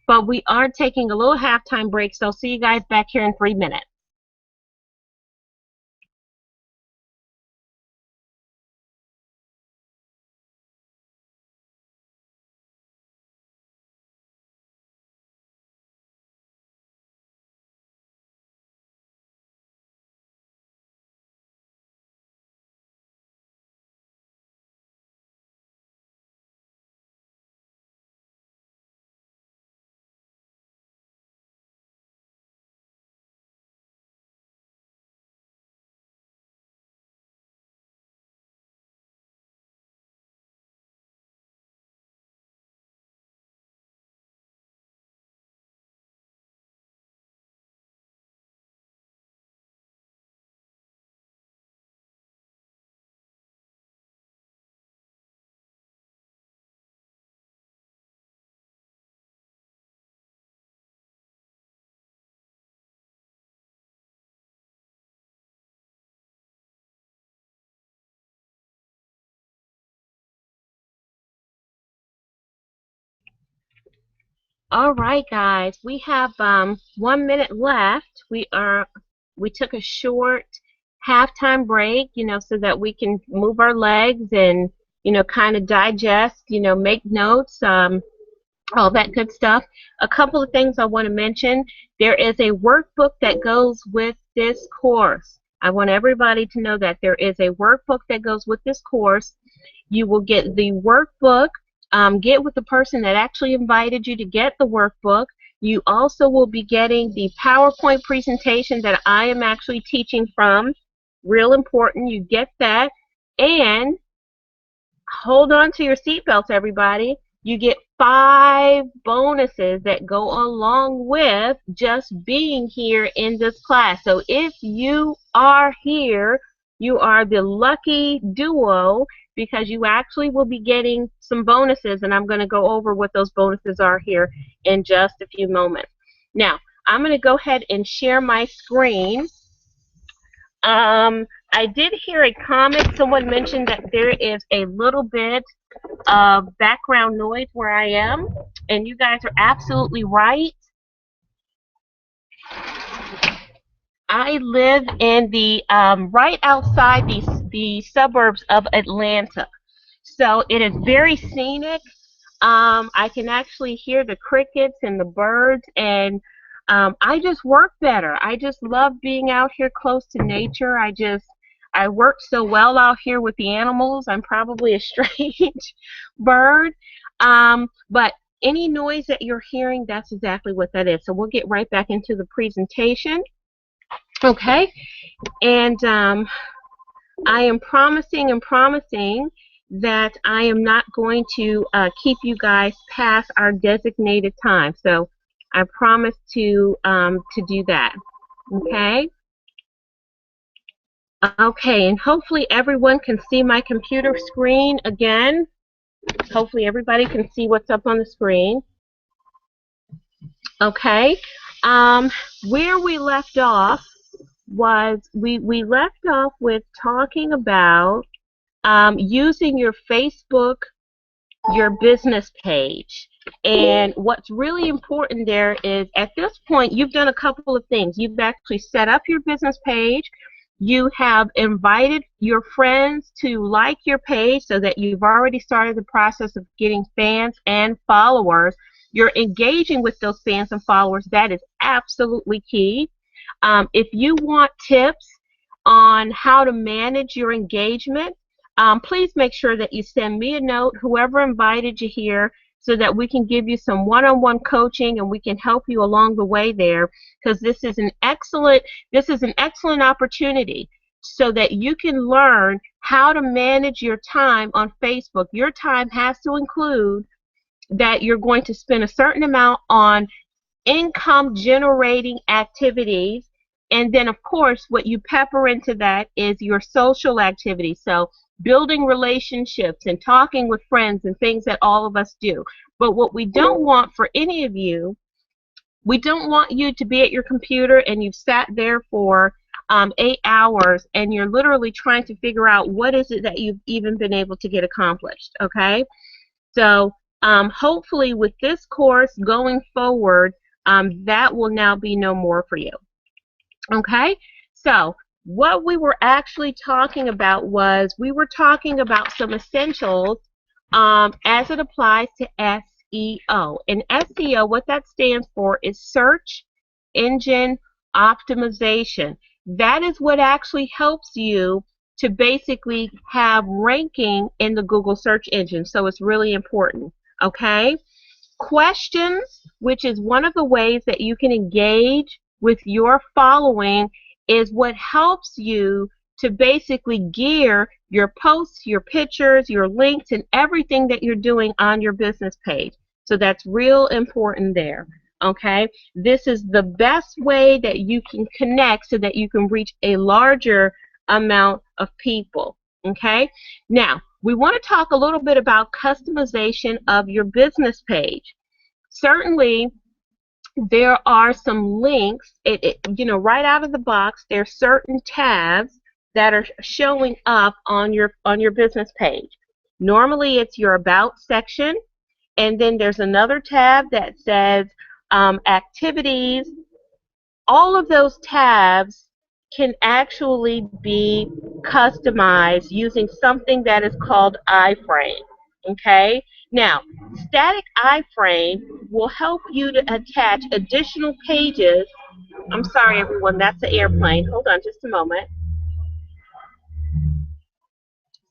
But we are taking a little halftime break, so I'll see you guys back here in 3 minutes. All right, guys. We have 1 minute left. We took a short halftime break, so that we can move our legs and kind of digest, make notes. All that good stuff. A couple of things I want to mention. There is a workbook that goes with this course. I want everybody to know that there is a workbook that goes with this course. You will get the workbook. Get with the person that actually invited you to get the workbook. You also will be getting the PowerPoint presentation that I am actually teaching from. Real important, you get that. And hold on to your seatbelts, everybody. You get 5 bonuses that go along with just being here in this class. So if you are here, you are the lucky duo because you actually will be getting some bonuses, and I'm going to go over what those bonuses are here in just a few moments. Now, I'm going to go ahead and share my screen. I did hear a comment. Someone mentioned that there is a little bit of background noise where I am, and you guys are absolutely right. I live in the right outside the suburbs of Atlanta, so it is very scenic. I can actually hear the crickets and the birds, and I just work better. I just love being out here close to nature. I work so well out here with the animals. I'm probably a strange bird, but any noise that you're hearing, that's exactly what that is. So we'll get right back into the presentation. Okay, and I am promising and promising that I am not going to keep you guys past our designated time. So I promise to do that. Okay. Okay, and hopefully everyone can see my computer screen again. Hopefully everybody can see what's up on the screen. Okay. Um, where we left off was we left off with talking about using your Facebook, your business page. And what's really important there is at this point, you've done a couple of things. You've actually set up your business page. You have invited your friends to like your page so that you've already started the process of getting fans and followers. You're engaging with those fans and followers. That is absolutely key. If you want tips on how to manage your engagement, please make sure that you send me a note, whoever invited you here, so that we can give you some one-on-one coaching and we can help you along the way there, because this is an excellent opportunity so that you can learn how to manage your time on Facebook. Your time has to include that you're going to spend a certain amount on income generating activities, and then of course what you pepper into that is your social activities, so building relationships and talking with friends and things that all of us do. But what we don't want for any of you We don't want you to be at your computer and you've sat there for 8 hours and you're literally trying to figure out what is it that you've even been able to get accomplished, okay? So hopefully with this course going forward, that will now be no more for you, okay? So what we were actually talking about was we were talking about some essentials as it applies to SEO. And SEO, what that stands for is search engine optimization. That is what actually helps you to basically have ranking in the Google search engine. So it's really important, okay? Questions, which is one of the ways that you can engage with your following, is what helps you to basically gear your posts, your pictures, your links, and everything that you're doing on your business page. So that's real important there, okay? This is the best way that you can connect so that you can reach a larger amount of people, okay? Now, we want to talk a little bit about customization of your business page. Certainly, there are some links, right out of the box, there's certain tabs that are showing up on your business page. Normally, it's your About section, and then there's another tab that says Activities. All of those tabs can actually be customized using something that is called iframe. Okay? Now, static iframe will help you to attach additional pages. I'm sorry, everyone, that's an airplane. Hold on just a moment.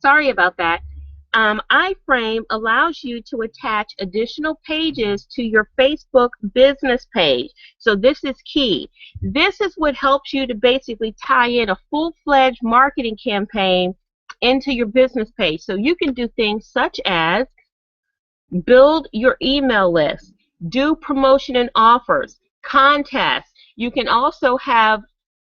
Sorry about that. iFrame allows you to attach additional pages to your Facebook business page. So this is key. This is what helps you to basically tie in a full-fledged marketing campaign into your business page. So you can do things such as build your email list, do promotion and offers, contests. You can also have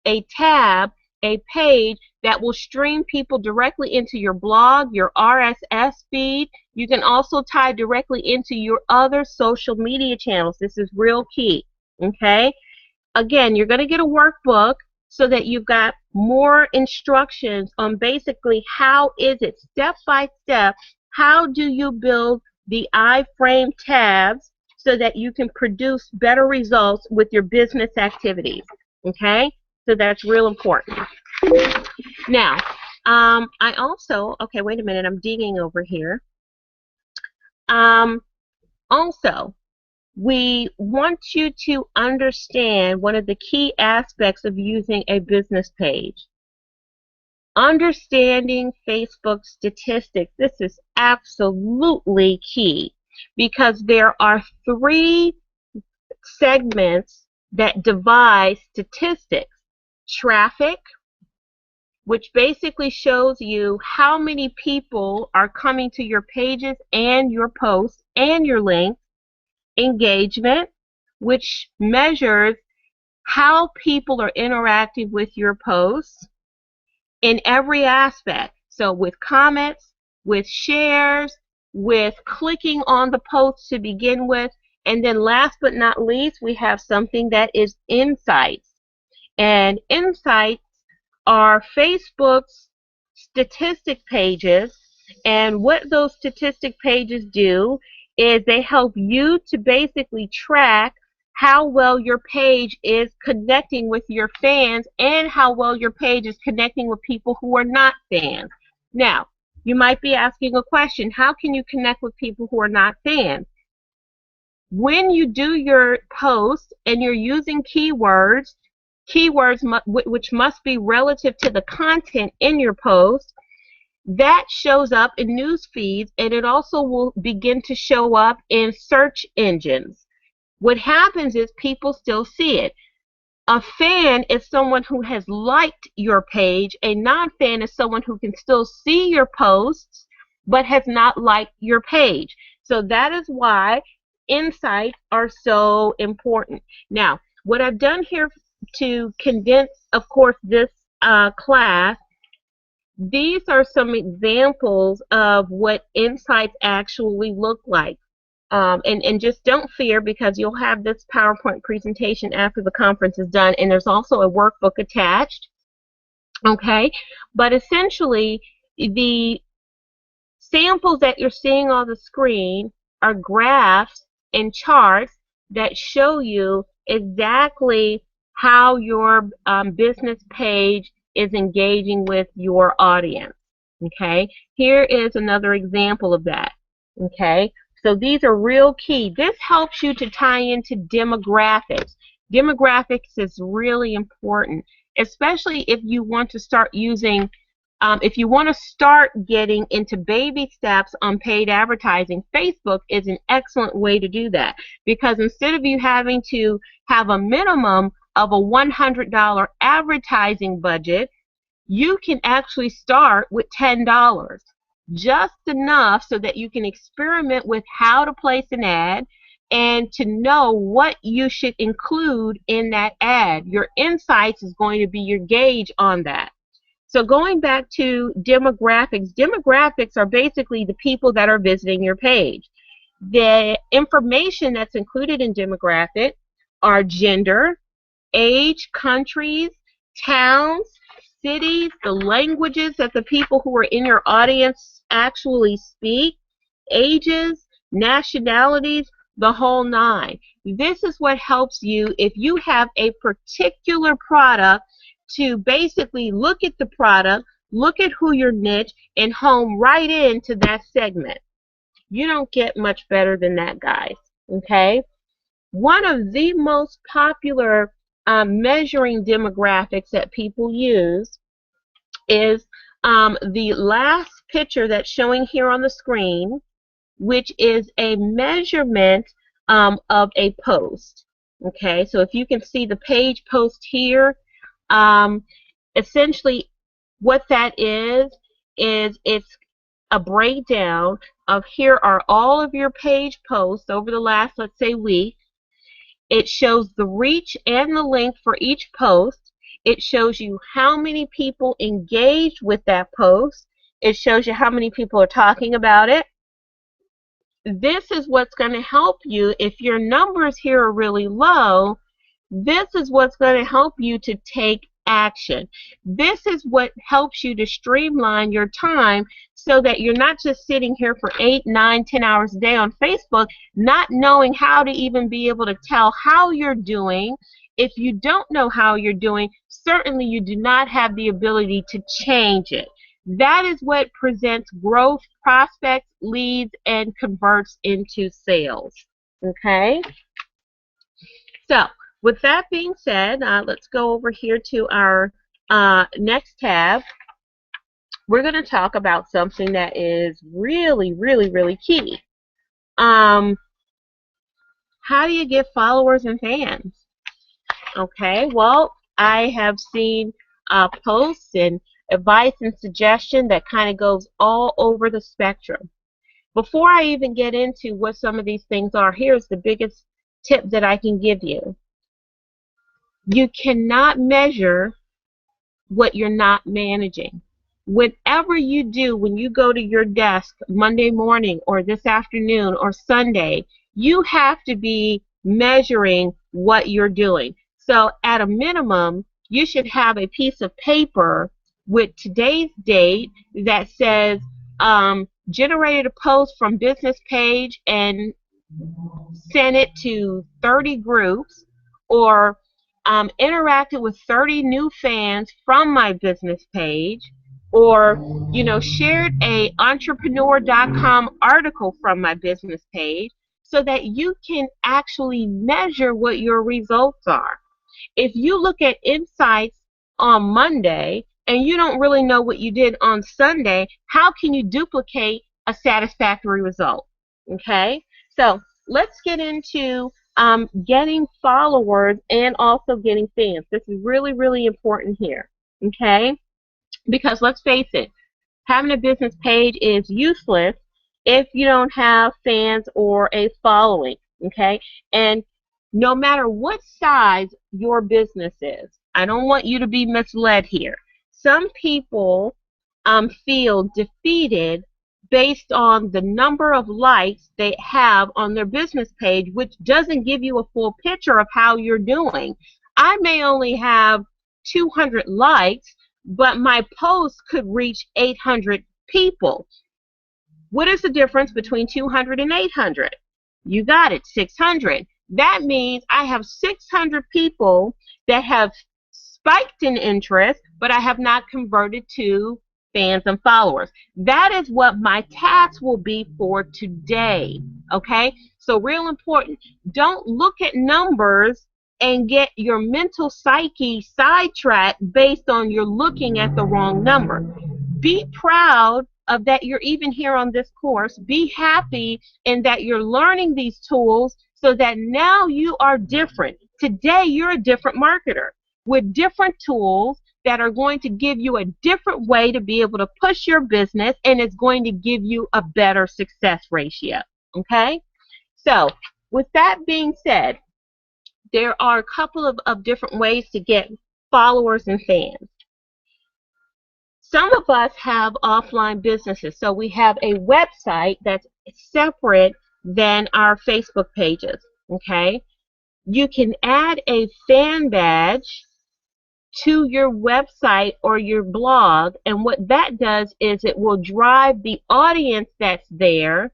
a tab, a page that will stream people directly into your blog, your RSS feed. You can also tie directly into your other social media channels. This is real key, okay? Again, you're going to get a workbook so that you've got more instructions on basically how is it, step by step, how do you build the iframe tabs so that you can produce better results with your business activities, okay? So that's real important. Now, I also, okay, wait a minute, I'm digging over here. Also, we want you to understand one of the key aspects of using a business page. Understanding Facebook statistics. This is absolutely key because there are 3 segments that divide statistics. Traffic, which basically shows you how many people are coming to your pages and your posts and your links. Engagement, which measures how people are interacting with your posts in every aspect. So with comments, with shares, with clicking on the post to begin with, and then last but not least, we have something that is insights. And insights are Facebook's statistic pages, and what those statistic pages do is they help you to basically track how well your page is connecting with your fans and how well your page is connecting with people who are not fans. Now, you might be asking a question, how can you connect with people who are not fans? When you do your post and you're using keywords which must be relative to the content in your post, that shows up in news feeds, and it also will begin to show up in search engines. What happens is people still see it. A fan is someone who has liked your page. A non-fan is someone who can still see your posts but has not liked your page. So that is why insights are so important. Now, what I've done here to condense, of course, this class, these are some examples of what insights actually look like. And just don't fear, because you'll have this PowerPoint presentation after the conference is done, and there's also a workbook attached. Okay, but essentially the samples that you're seeing on the screen are graphs and charts that show you exactly how your business page is engaging with your audience. Okay, here is another example of that. Okay, so these are real key. This helps you to tie into demographics. Demographics is really important, especially if you want to start using if you want to start getting into baby steps on paid advertising. Facebook is an excellent way to do that, because instead of you having to have a minimum of a $100 advertising budget, you can actually start with $10, just enough so that you can experiment with how to place an ad and to know what you should include in that ad. Your insights is going to be your gauge on that. So going back to demographics, demographics are basically the people that are visiting your page. The information that's included in demographic are gender, age, countries, towns, cities, the languages that the people who are in your audience actually speak, ages, nationalities, the whole nine. This is what helps you if you have a particular product to basically look at the product, look at who your niche, and home right into that segment. You don't get much better than that, guys. Okay? One of the most popular measuring demographics that people use is the last picture that's showing here on the screen, which is a measurement of a post. Okay, so if you can see the page post here, essentially what that is it's a breakdown of here are all of your page posts over the last, let's say, week. It shows the reach and the length for each post. It shows you how many people engaged with that post. It shows you how many people are talking about it. This is what's going to help you if your numbers here are really low. This is what's going to help you to take action. This is what helps you to streamline your time so that you're not just sitting here for 8, 9, 10 hours a day on Facebook, not knowing how to even be able to tell how you're doing. If you don't know how you're doing, certainly you do not have the ability to change it. That is what presents growth, prospects, leads, and converts into sales. Okay? So, with that being said, let's go over here to our next tab. We're going to talk about something that is really, really, really key. How do you get followers and fans? Okay, well, I have seen posts and advice and suggestion that kind of goes all over the spectrum. Before I even get into what some of these things are, here's the biggest tip that I can give you. You cannot measure what you're not managing. Whatever you do when you go to your desk Monday morning or this afternoon or Sunday, you have to be measuring what you're doing. So at a minimum, you should have a piece of paper with today's date that says generated a post from business page and sent it to 30 groups, or interacted with 30 new fans from my business page, or shared a entrepreneur.com article from my business page, so that you can actually measure what your results are. If you look at insights on Monday and you don't really know what you did on Sunday, how can you duplicate a satisfactory result? Okay, so let's get into getting followers and also getting fans. This is really, really important here. Okay, because let's face it, having a business page is useless if you don't have fans or a following. Okay, and no matter what size your business is, I don't want you to be misled here. Some people feel defeated based on the number of likes they have on their business page, which doesn't give you a full picture of how you're doing. I may only have 200 likes, but my post could reach 800 people. What is the difference between 200 and 800? You got it, 600. That means I have 600 people that have spiked in interest, but I have not converted to fans and followers. That is what my task will be for today. Okay? So real important. Don't look at numbers and get your mental psyche sidetracked based on you're looking at the wrong number. Be proud of that you're even here on this course. Be happy in that you're learning these tools so that now you are different. Today you're a different marketer with different tools that are going to give you a different way to be able to push your business, and it's going to give you a better success ratio. Okay? So with that being said, there are a couple of different ways to get followers and fans. Some of us have offline businesses, so we have a website that's separate than our Facebook pages. Okay? You can add a fan badge to your website or your blog, and what that does is it will drive the audience that's there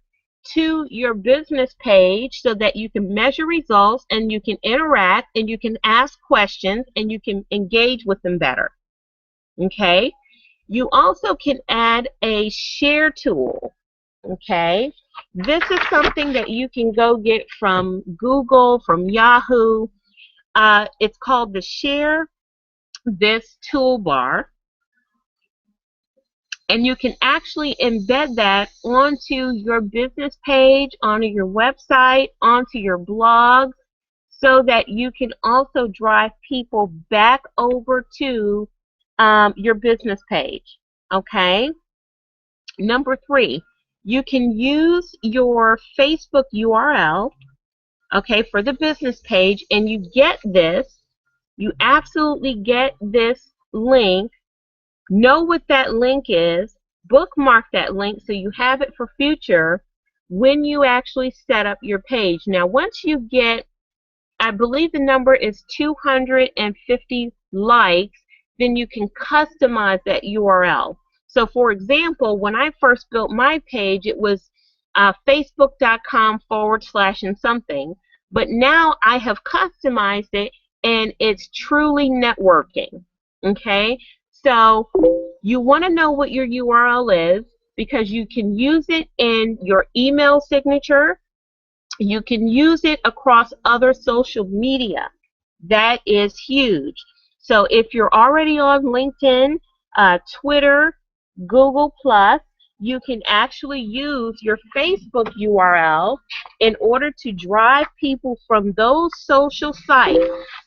to your business page so that you can measure results and you can interact and you can ask questions and you can engage with them better. Okay? You also can add a share tool. Okay? This is something that you can go get from Google, from Yahoo. It's called the Share This toolbar, and you can actually embed that onto your business page, onto your website, onto your blog, so that you can also drive people back over to your business page. Okay? Number 3, you can use your Facebook URL, okay, for the business page, and you get this. You absolutely get this link. Know what that link is. Bookmark that link so you have it for future when you actually set up your page. Now, once you get, I believe the number is 250 likes, then you can customize that URL. So, for example, when I first built my page, it was facebook.com/ and something. But now I have customized it, and it's truly networking. Okay? So you want to know what your URL is because you can use it in your email signature. You can use it across other social media. That is huge. So if you're already on LinkedIn, Twitter, Google+, you can actually use your Facebook URL in order to drive people from those social sites.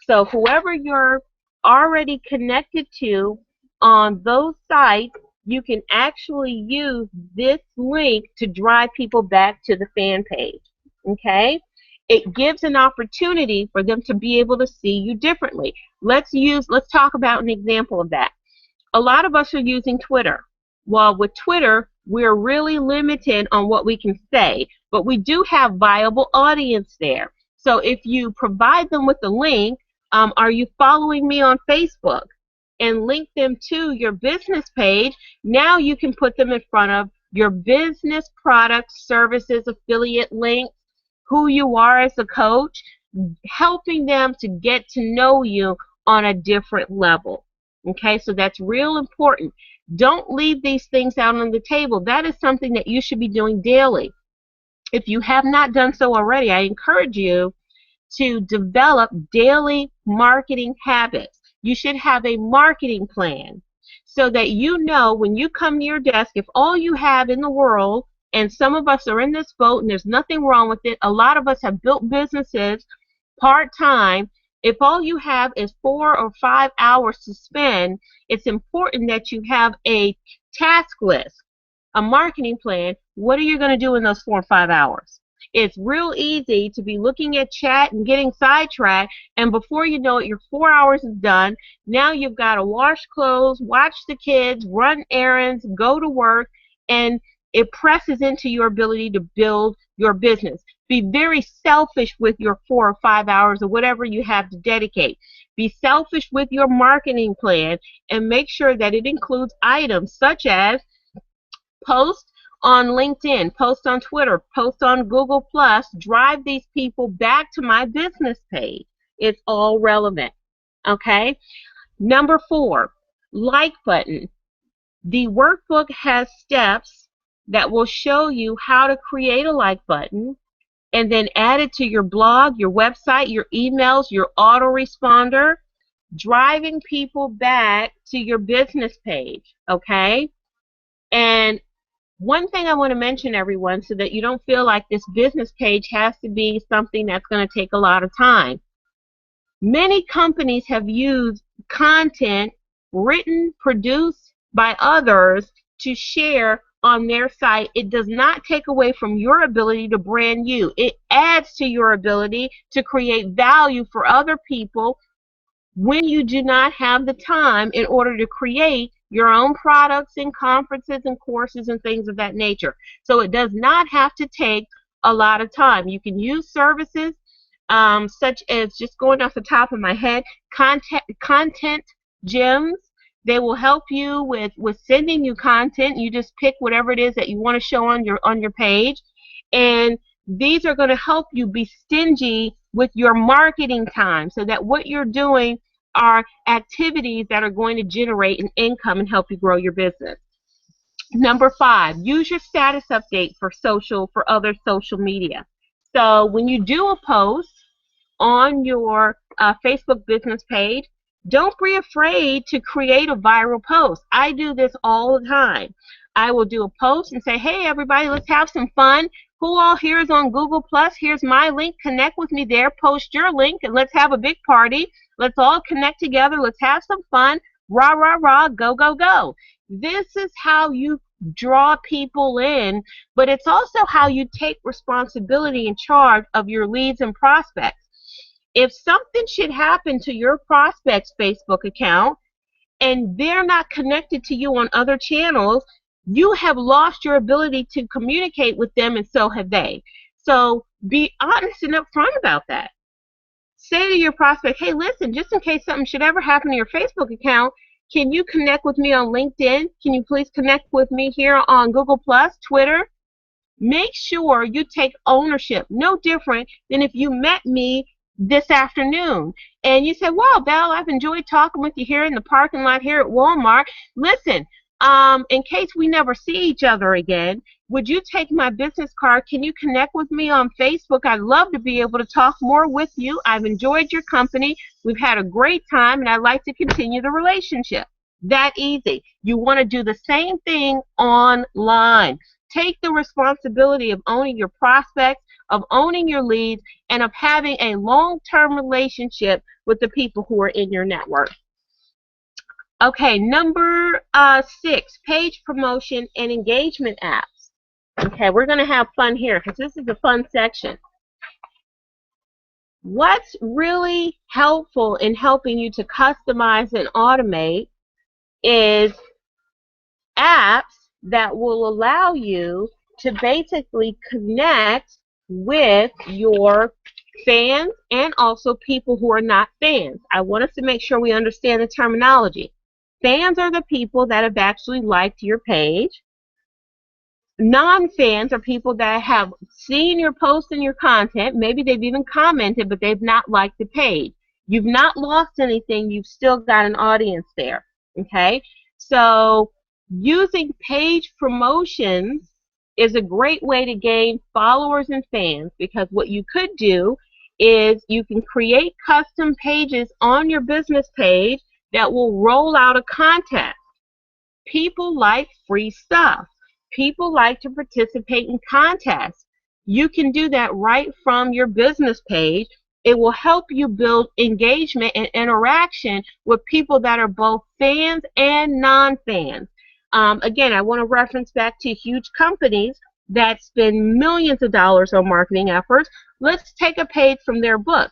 So whoever you're already connected to on those sites, you can actually use this link to drive people back to the fan page. Okay? It gives an opportunity for them to be able to see you differently. Let's talk about an example of that. A lot of us are using Twitter. Well, with Twitter, we're really limited on what we can say, but we do have viable audience there. So if you provide them with the link, are you following me on Facebook? And link them to your business page, now you can put them in front of your business products, services, affiliate links, who you are as a coach, helping them to get to know you on a different level. Okay, so that's real important. Don't leave these things out on the table. That is something that you should be doing daily. If you have not done so already, I encourage you to develop daily marketing habits. You should have a marketing plan so that you know when you come to your desk, if all you have in the world, and some of us are in this boat and there's nothing wrong with it, a lot of us have built businesses part-time. If all you have is 4 or 5 hours to spend, it's important that you have a task list, a marketing plan. What are you going to do in those 4 or 5 hours? It's real easy to be looking at chat and getting sidetracked, and before you know it, your 4 hours is done. Now you've got to wash clothes, watch the kids, run errands, go to work, and It presses into your ability to build your business. Be very selfish with your 4 or 5 hours or whatever you have to dedicate. Be selfish with your marketing plan and make sure that it includes items such as post on LinkedIn, post on Twitter, post on Google Plus, drive these people back to my business page. It's all relevant. Okay? Number 4, like button. The workbook has steps that will show you how to create a like button and then add it to your blog, your website, your emails, your autoresponder, driving people back to your business page. Okay? And one thing I want to mention, everyone, so that you don't feel like this business page has to be something that's going to take a lot of time. Many companies have used content written, produced by others to share on their site. It does not take away from your ability to brand you. It adds to your ability to create value for other people when you do not have the time in order to create your own products and conferences and courses and things of that nature. So it does not have to take a lot of time. You can use services such as, just going off the top of my head, content gems. They will help you with sending you content. You just pick whatever it is that you want to show on your page, and these are going to help you be stingy with your marketing time, so that what you're doing are activities that are going to generate an income and help you grow your business. Number 5, use your status update for other social media. So when you do a post on your Facebook business page, don't be afraid to create a viral post. I do this all the time. I will do a post and say, hey, everybody, let's have some fun. Who all here is on Google Plus? Here's my link. Connect with me there. Post your link, and let's have a big party. Let's all connect together. Let's have some fun. Rah, rah, rah. Go, go, go. This is how you draw people in, but it's also how you take responsibility and charge of your leads and prospects. If something should happen to your prospect's Facebook account and they're not connected to you on other channels, you have lost your ability to communicate with them, and so have they. So be honest and upfront about that. Say to your prospect, hey, listen, just in case something should ever happen to your Facebook account, can you connect with me on LinkedIn? Can you please connect with me here on Google Plus, Twitter? Make sure you take ownership. No different than if you met me this afternoon and you said, wow, Val, I've enjoyed talking with you here in the parking lot here at Walmart. Listen, in case we never see each other again, would you take my business card? Can you connect with me on Facebook? I'd love to be able to talk more with you. I've enjoyed your company. We've had a great time, and I'd like to continue the relationship. That easy. You want to do the same thing online. Take the responsibility of owning your prospects, of owning your leads, and of having a long-term relationship with the people who are in your network. Okay, number 6, page promotion and engagement apps. Okay, we're going to have fun here because this is a fun section. What's really helpful in helping you to customize and automate is apps that will allow you to basically connect with your fans and also people who are not fans. I want us to make sure we understand the terminology. Fans are the people that have actually liked your page. Non-fans are people that have seen your post and your content. Maybe they've even commented, but they've not liked the page. You've not lost anything. You've still got an audience there. Okay? So using page promotions is a great way to gain followers and fans, because what you could do is you can create custom pages on your business page that will roll out a contest. People like free stuff. People like to participate in contests. You can do that right from your business page. It will help you build engagement and interaction with people that are both fans and non-fans. Again, I want to reference back to huge companies that spend millions of dollars on marketing efforts. Let's take a page from their book.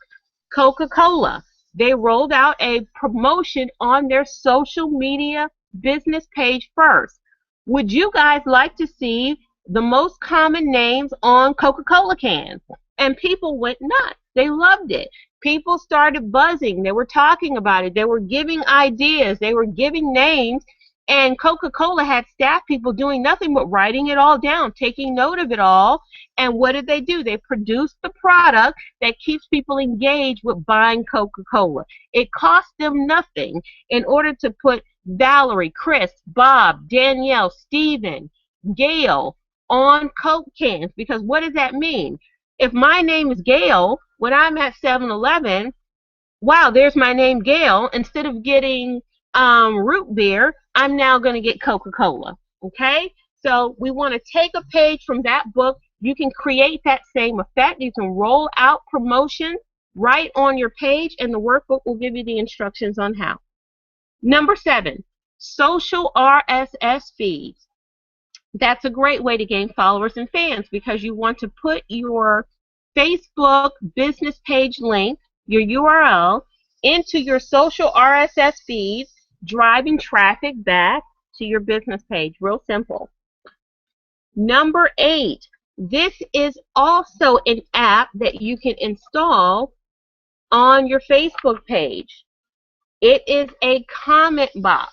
Coca-Cola. They rolled out a promotion on their social media business page first. Would you guys like to see the most common names on Coca-Cola cans. And people went nuts. They loved it. People started buzzing. They were talking about it. They were giving ideas. They were giving names. And Coca-Cola had staff people doing nothing but writing it all down, taking note of it all. And what did they do? They produced the product that keeps people engaged with buying Coca-Cola. It cost them nothing in order to put Valerie, Chris, Bob, Danielle, Stephen, Gail on Coke cans, because what does that mean? If my name is Gail, when I'm at 7-Eleven, wow, there's my name, Gail. Instead of getting root beer, I'm now going to get Coca-Cola. Okay? So we want to take a page from that book. You can create that same effect. You can roll out promotion right on your page, and the workbook will give you the instructions on how. Number 7, social RSS feeds. That's a great way to gain followers and fans, because you want to put your Facebook business page link, your URL, into your social RSS feeds, driving traffic back to your business page. Real simple. Number 8, this is also an app that you can install on your Facebook page. It is a comment box.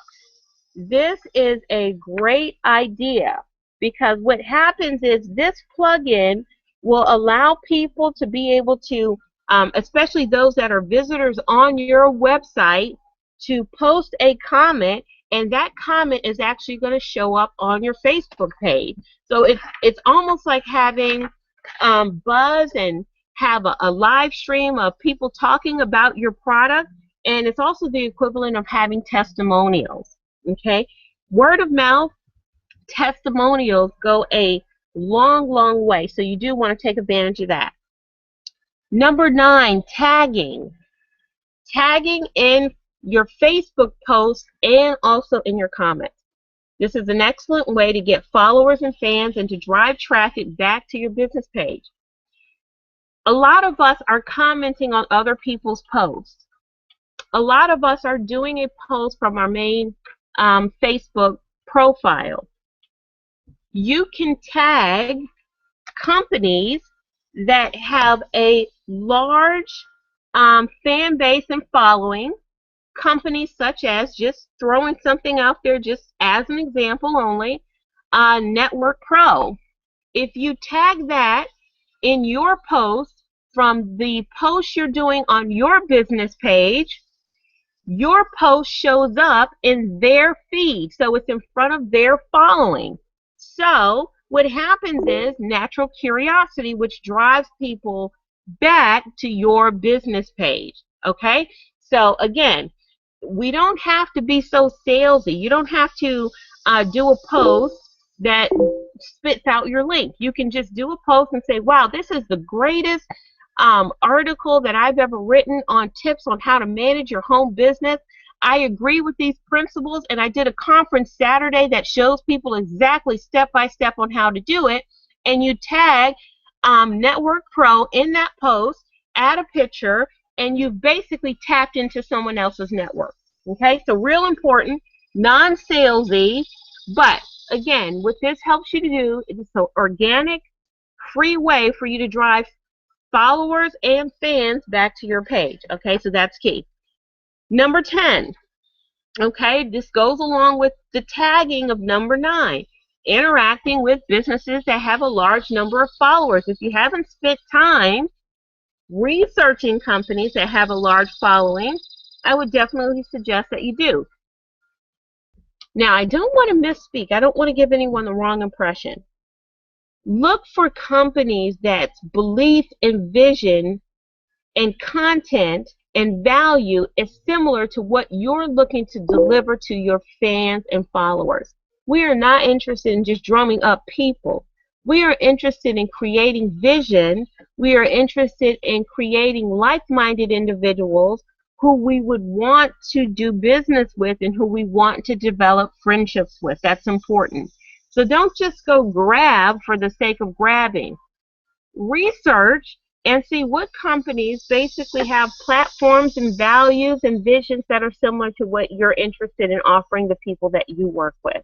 This is a great idea, because what happens is this plugin will allow people to be able to, especially those that are visitors on your website, to post a comment, and that comment is actually going to show up on your Facebook page. So it's almost like having buzz and have a live stream of people talking about your product, and it's also the equivalent of having testimonials. Okay, word of mouth testimonials go a long, long way, so you do want to take advantage of that. Number 9, tagging. Tagging in your Facebook posts and also in your comments. This is an excellent way to get followers and fans and to drive traffic back to your business page. A lot of us are commenting on other people's posts. A lot of us are doing a post from our main Facebook profile. You can tag companies that have a large fan base and following, companies such as, just throwing something out there just as an example only, Network Pro. If you tag that in your post from the post you're doing on your business page, your post shows up in their feed, so it's in front of their following. So what happens is natural curiosity, which drives people back to your business page. Okay, so again, we don't have to be so salesy. You don't have to do a post that spits out your link. You can just do a post and say, wow, this is the greatest article that I've ever written on tips on how to manage your home business. I agree with these principles, and I did a conference Saturday that shows people exactly step by step on how to do it. And you tag Network Pro in that post, add a picture, and you've basically tapped into someone else's network. Okay, so real important, non-salesy, but again, what this helps you to do is it's an organic, free way for you to drive followers and fans back to your page. Okay, so that's key. Number 10, okay, this goes along with the tagging of number 9, interacting with businesses that have a large number of followers. If you haven't spent time researching companies that have a large following, I would definitely suggest that you do. Now, I don't want to misspeak. I don't want to give anyone the wrong impression. Look for companies that's belief and vision and content and value is similar to what you're looking to deliver to your fans and followers. We are not interested in just drumming up people. We are interested in creating vision. We are interested in creating like-minded individuals who we would want to do business with and who we want to develop friendships with. That's important. So don't just go grab for the sake of grabbing. Research and see what companies basically have platforms and values and visions that are similar to what you're interested in offering the people that you work with.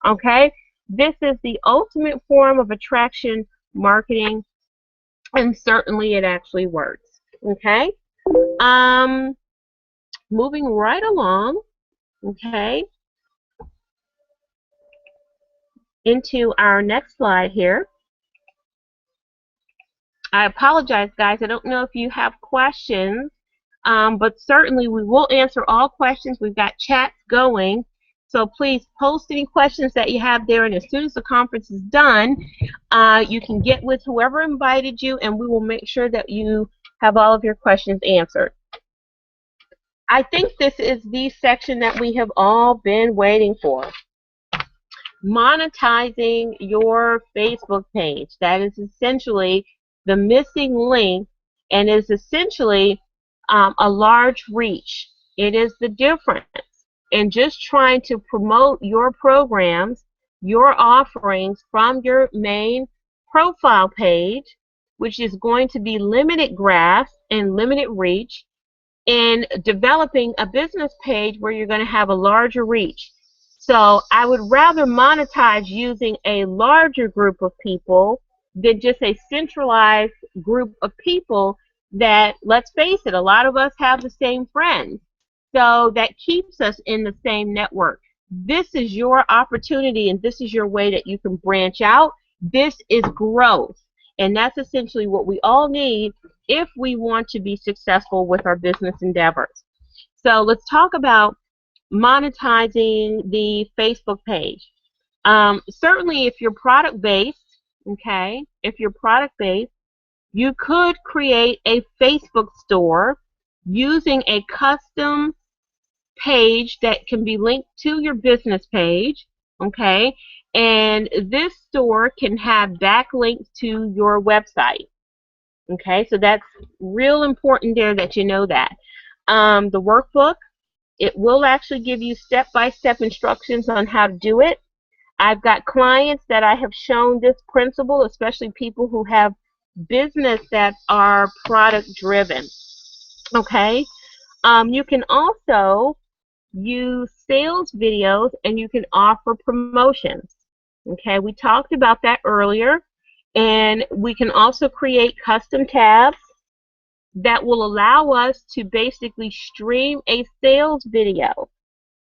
Okay? This is the ultimate form of attraction marketing, and certainly it actually works. Okay? Um, moving right along, okay, into our next slide here. I apologize, guys. I don't know if you have questions, but certainly we will answer all questions. We've got chats going, so please post any questions that you have there, and as soon as the conference is done, you can get with whoever invited you, and we will make sure that you have all of your questions answered. I think this is the section that we have all been waiting for. Monetizing your Facebook page. That is essentially the missing link, and is essentially a large reach. It is the difference in just trying to promote your programs, your offerings from your main profile page, which is going to be limited grasp and limited reach, in developing a business page where you're going to have a larger reach. So I would rather monetize using a larger group of people than just a centralized group of people that, let's face it, a lot of us have the same friends. So that keeps us in the same network. This is your opportunity, and this is your way that you can branch out. This is growth. And that's essentially what we all need if we want to be successful with our business endeavors. So let's talk about monetizing the Facebook page. Certainly if you're product based, okay, if you're product based, you could create a Facebook store using a custom page that can be linked to your business page, okay, and this store can have backlinks to your website. Okay, so that's real important there that you know that. The workbook, it will actually give you step-by-step instructions on how to do it. I've got clients that I have shown this principle, especially people who have business that are product driven. Okay, you can also use sales videos, and you can offer promotions. Okay, we talked about that earlier. And we can also create custom tabs that will allow us to basically stream a sales video.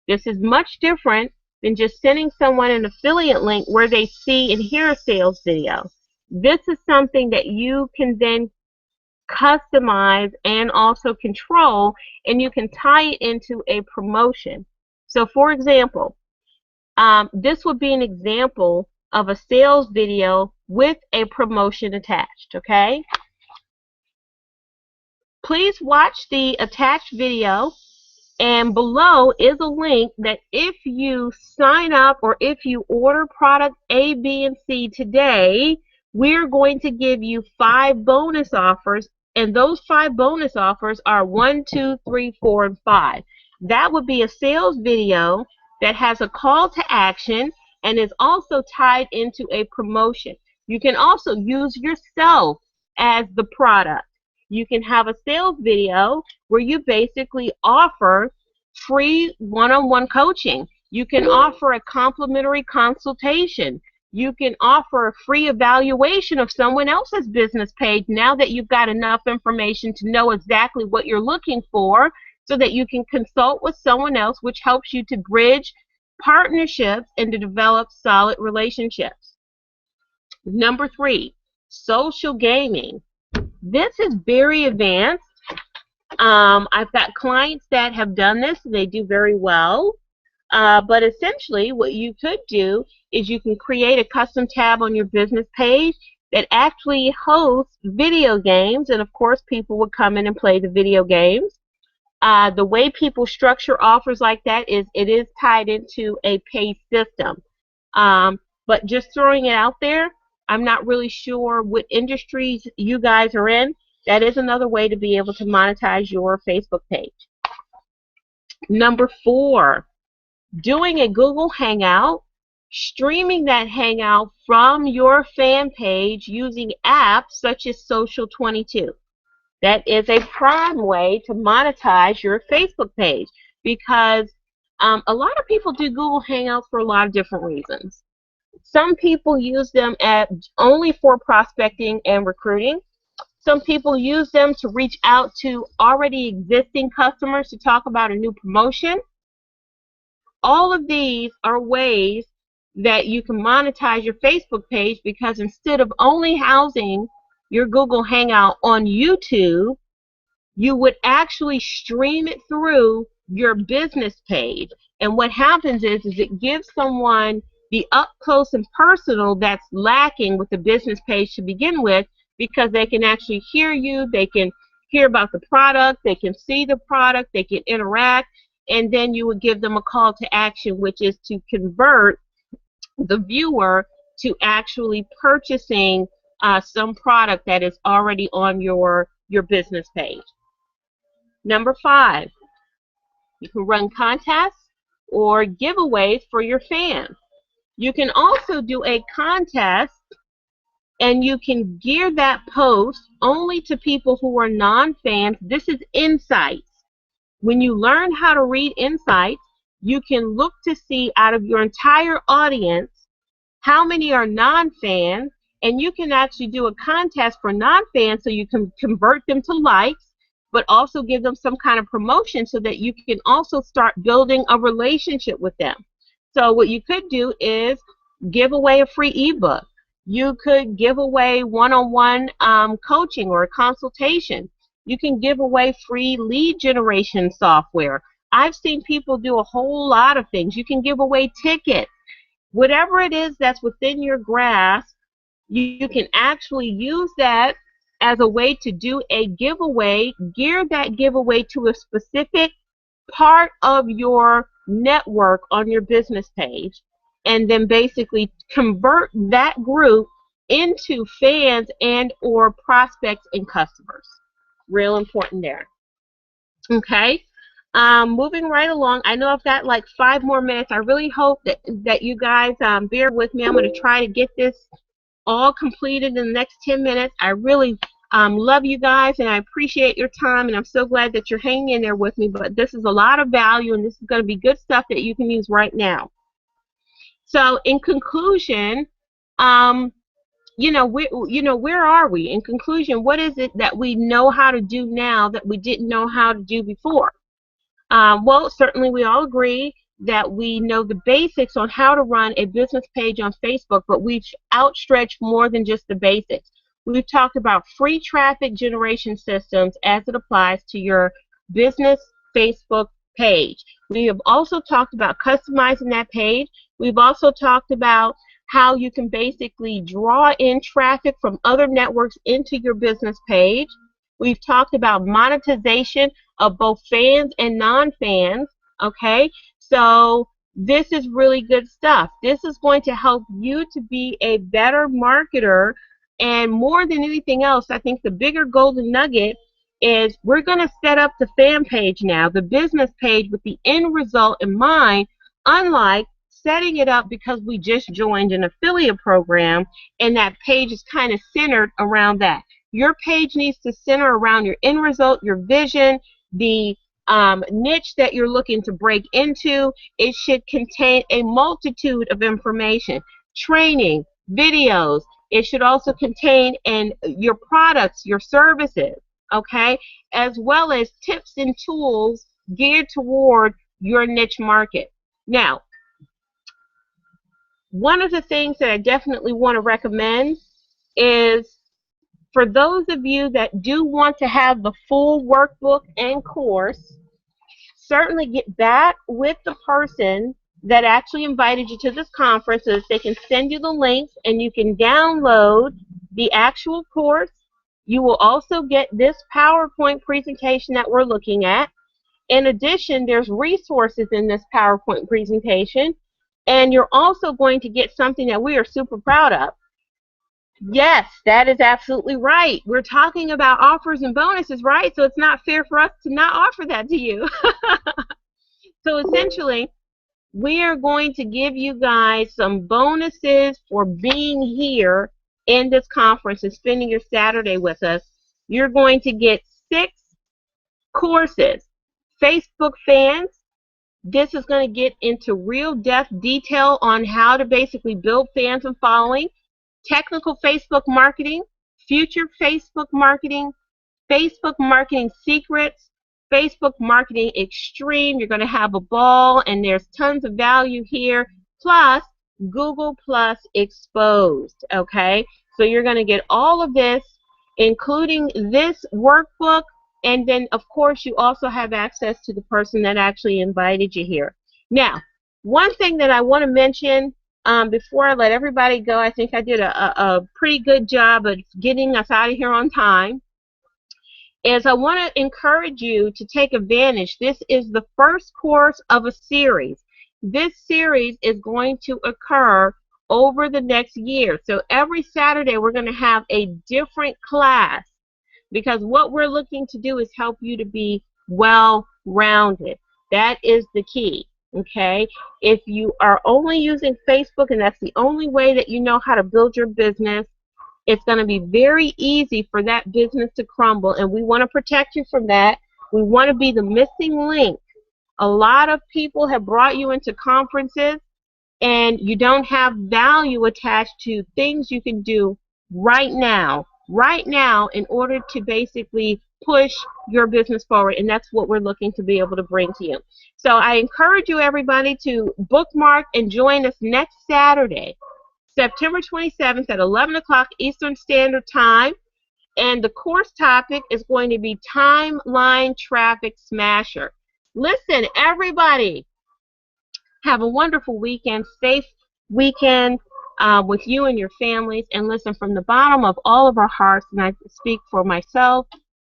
This is much different than just sending someone an affiliate link where they see and hear a sales video. This is something that you can then customize and also control, and you can tie it into a promotion. So for example, this would be an example of a sales video with a promotion attached, okay? Please watch the attached video, and below is a link that if you sign up or if you order product A, B, and C today, we're going to give you 5 bonus offers, and those 5 bonus offers are 1, 2, 3, 4, and 5. That would be a sales video that has a call to action and is also tied into a promotion. You can also use yourself as the product. You can have a sales video where you basically offer free one-on-one coaching. You can offer a complimentary consultation. You can offer a free evaluation of someone else's business page now that you've got enough information to know exactly what you're looking for, so that you can consult with someone else, which helps you to bridge partnerships and to develop solid relationships. Number 3, social gaming. This is very advanced. I've got clients that have done this, and they do very well. But essentially what you could do is you can create a custom tab on your business page that actually hosts video games, and of course people would come in and play the video games. The way people structure offers like that is it is tied into a pay system. But just throwing it out there, I'm not really sure what industries you guys are in. That is another way to be able to monetize your Facebook page. Number 4, doing a Google Hangout, streaming that Hangout from your fan page using apps such as Social 22. That is a prime way to monetize your Facebook page, because a lot of people do Google Hangouts for a lot of different reasons. Some people use them only for prospecting and recruiting. Some people use them to reach out to already existing customers to talk about a new promotion. All of these are ways that you can monetize your Facebook page, because instead of only housing your Google Hangout on YouTube, you would actually stream it through your business page. And what happens is it gives someone the up close and personal that's lacking with the business page to begin with, because they can actually hear you, they can hear about the product, they can see the product, they can interact, and then you would give them a call to action, which is to convert the viewer to actually purchasing some product that is already on your business page. Number 5, you can run contests or giveaways for your fans. You can also do a contest, and you can gear that post only to people who are non-fans. This is insights. When you learn how to read insights, you can look to see out of your entire audience how many are non-fans, and you can actually do a contest for non-fans so you can convert them to likes, but also give them some kind of promotion so that you can also start building a relationship with them. So what you could do is give away a free ebook. You could give away one-on-one coaching or a consultation. You can give away free lead generation software. I've seen people do a whole lot of things. You can give away tickets. Whatever it is that's within your grasp, you can actually use that as a way to do a giveaway. Gear that giveaway to a specific part of your network on your business page, and then basically convert that group into fans and or prospects and customers. Real important there. Okay. Moving right along, I know I've got like 5 more minutes. I really hope that you guys bear with me. I'm going to try to get this all completed in the next 10 minutes. I really love you guys, and I appreciate your time, and I'm so glad that you're hanging in there with me. But this is a lot of value, and this is going to be good stuff that you can use right now. So in conclusion, where are we? In conclusion, what is it that we know how to do now that we didn't know how to do before? Well, certainly we all agree that we know the basics on how to run a business page on Facebook, but we've outstretched more than just the basics. We've talked about free traffic generation systems as it applies to your business Facebook page. We have also talked about customizing that page. We've also talked about how you can basically draw in traffic from other networks into your business page. We've talked about monetization of both fans and non-fans. Okay, so this is really good stuff. This is going to help you to be a better marketer, and more than anything else, I think the bigger golden nugget is we're going to set up the fan page now, the business page, with the end result in mind, unlike setting it up because we just joined an affiliate program and that page is kind of centered around that. Your page needs to center around your end result, your vision, the niche that you're looking to break into. It should contain a multitude of information, training, videos. It should also contain your products, your services, okay, as well as tips and tools geared toward your niche market. Now, one of the things that I definitely want to recommend is, for those of you that do want to have the full workbook and course, certainly get back with the person that actually invited you to this conference so that they can send you the links and you can download the actual course. You will also get this PowerPoint presentation that we're looking at. In addition, there's resources in this PowerPoint presentation, and you're also going to get something that we are super proud of. Yes, that is absolutely right. We're talking about offers and bonuses, right? So it's not fair for us to not offer that to you. So essentially, we are going to give you guys some bonuses for being here in this conference and spending your Saturday with us. You're going to get 6 courses: Facebook Fans, This is going to get into real depth detail on how to basically build fans and following, technical Facebook marketing, future Facebook marketing, Facebook marketing secrets, Facebook marketing extreme. You're going to have a ball, and there's tons of value here. Plus, Google Plus exposed. Okay, so you're going to get all of this, including this workbook, and then of course you also have access to the person that actually invited you here. Now, one thing that I want to mention before I let everybody go, I think I did a pretty good job of getting us out of here on time, is I want to encourage you to take advantage. This is the first course of a series. This series is going to occur over the next year. So every Saturday we're going to have a different class, because what we're looking to do is help you to be well-rounded. That is the key. Okay, if you are only using Facebook and that's the only way that you know how to build your business, it's going to be very easy for that business to crumble, and we want to protect you from that. We want to be the missing link. A lot of people have brought you into conferences and you don't have value attached to things you can do right now in order to basically push your business forward, and that's what we're looking to be able to bring to you. So I encourage you, everybody, to bookmark and join us next Saturday, September 27th at 11 o'clock Eastern Standard Time, and the course topic is going to be Timeline Traffic Smasher. Listen, everybody, have a wonderful weekend, safe weekend with you and your families. And listen, from the bottom of all of our hearts, and I speak for myself,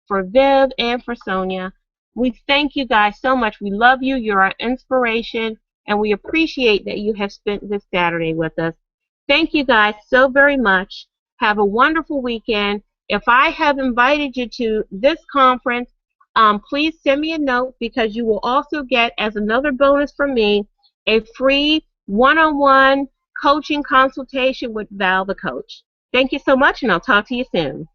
for Viv, and for Sonia, we thank you guys so much. We love you. You're our inspiration, and we appreciate that you have spent this Saturday with us. Thank you guys so very much. Have a wonderful weekend. If I have invited you to this conference, please send me a note, because you will also get, as another bonus from me, a free one-on-one coaching consultation with Val the Coach. Thank you so much, and I'll talk to you soon.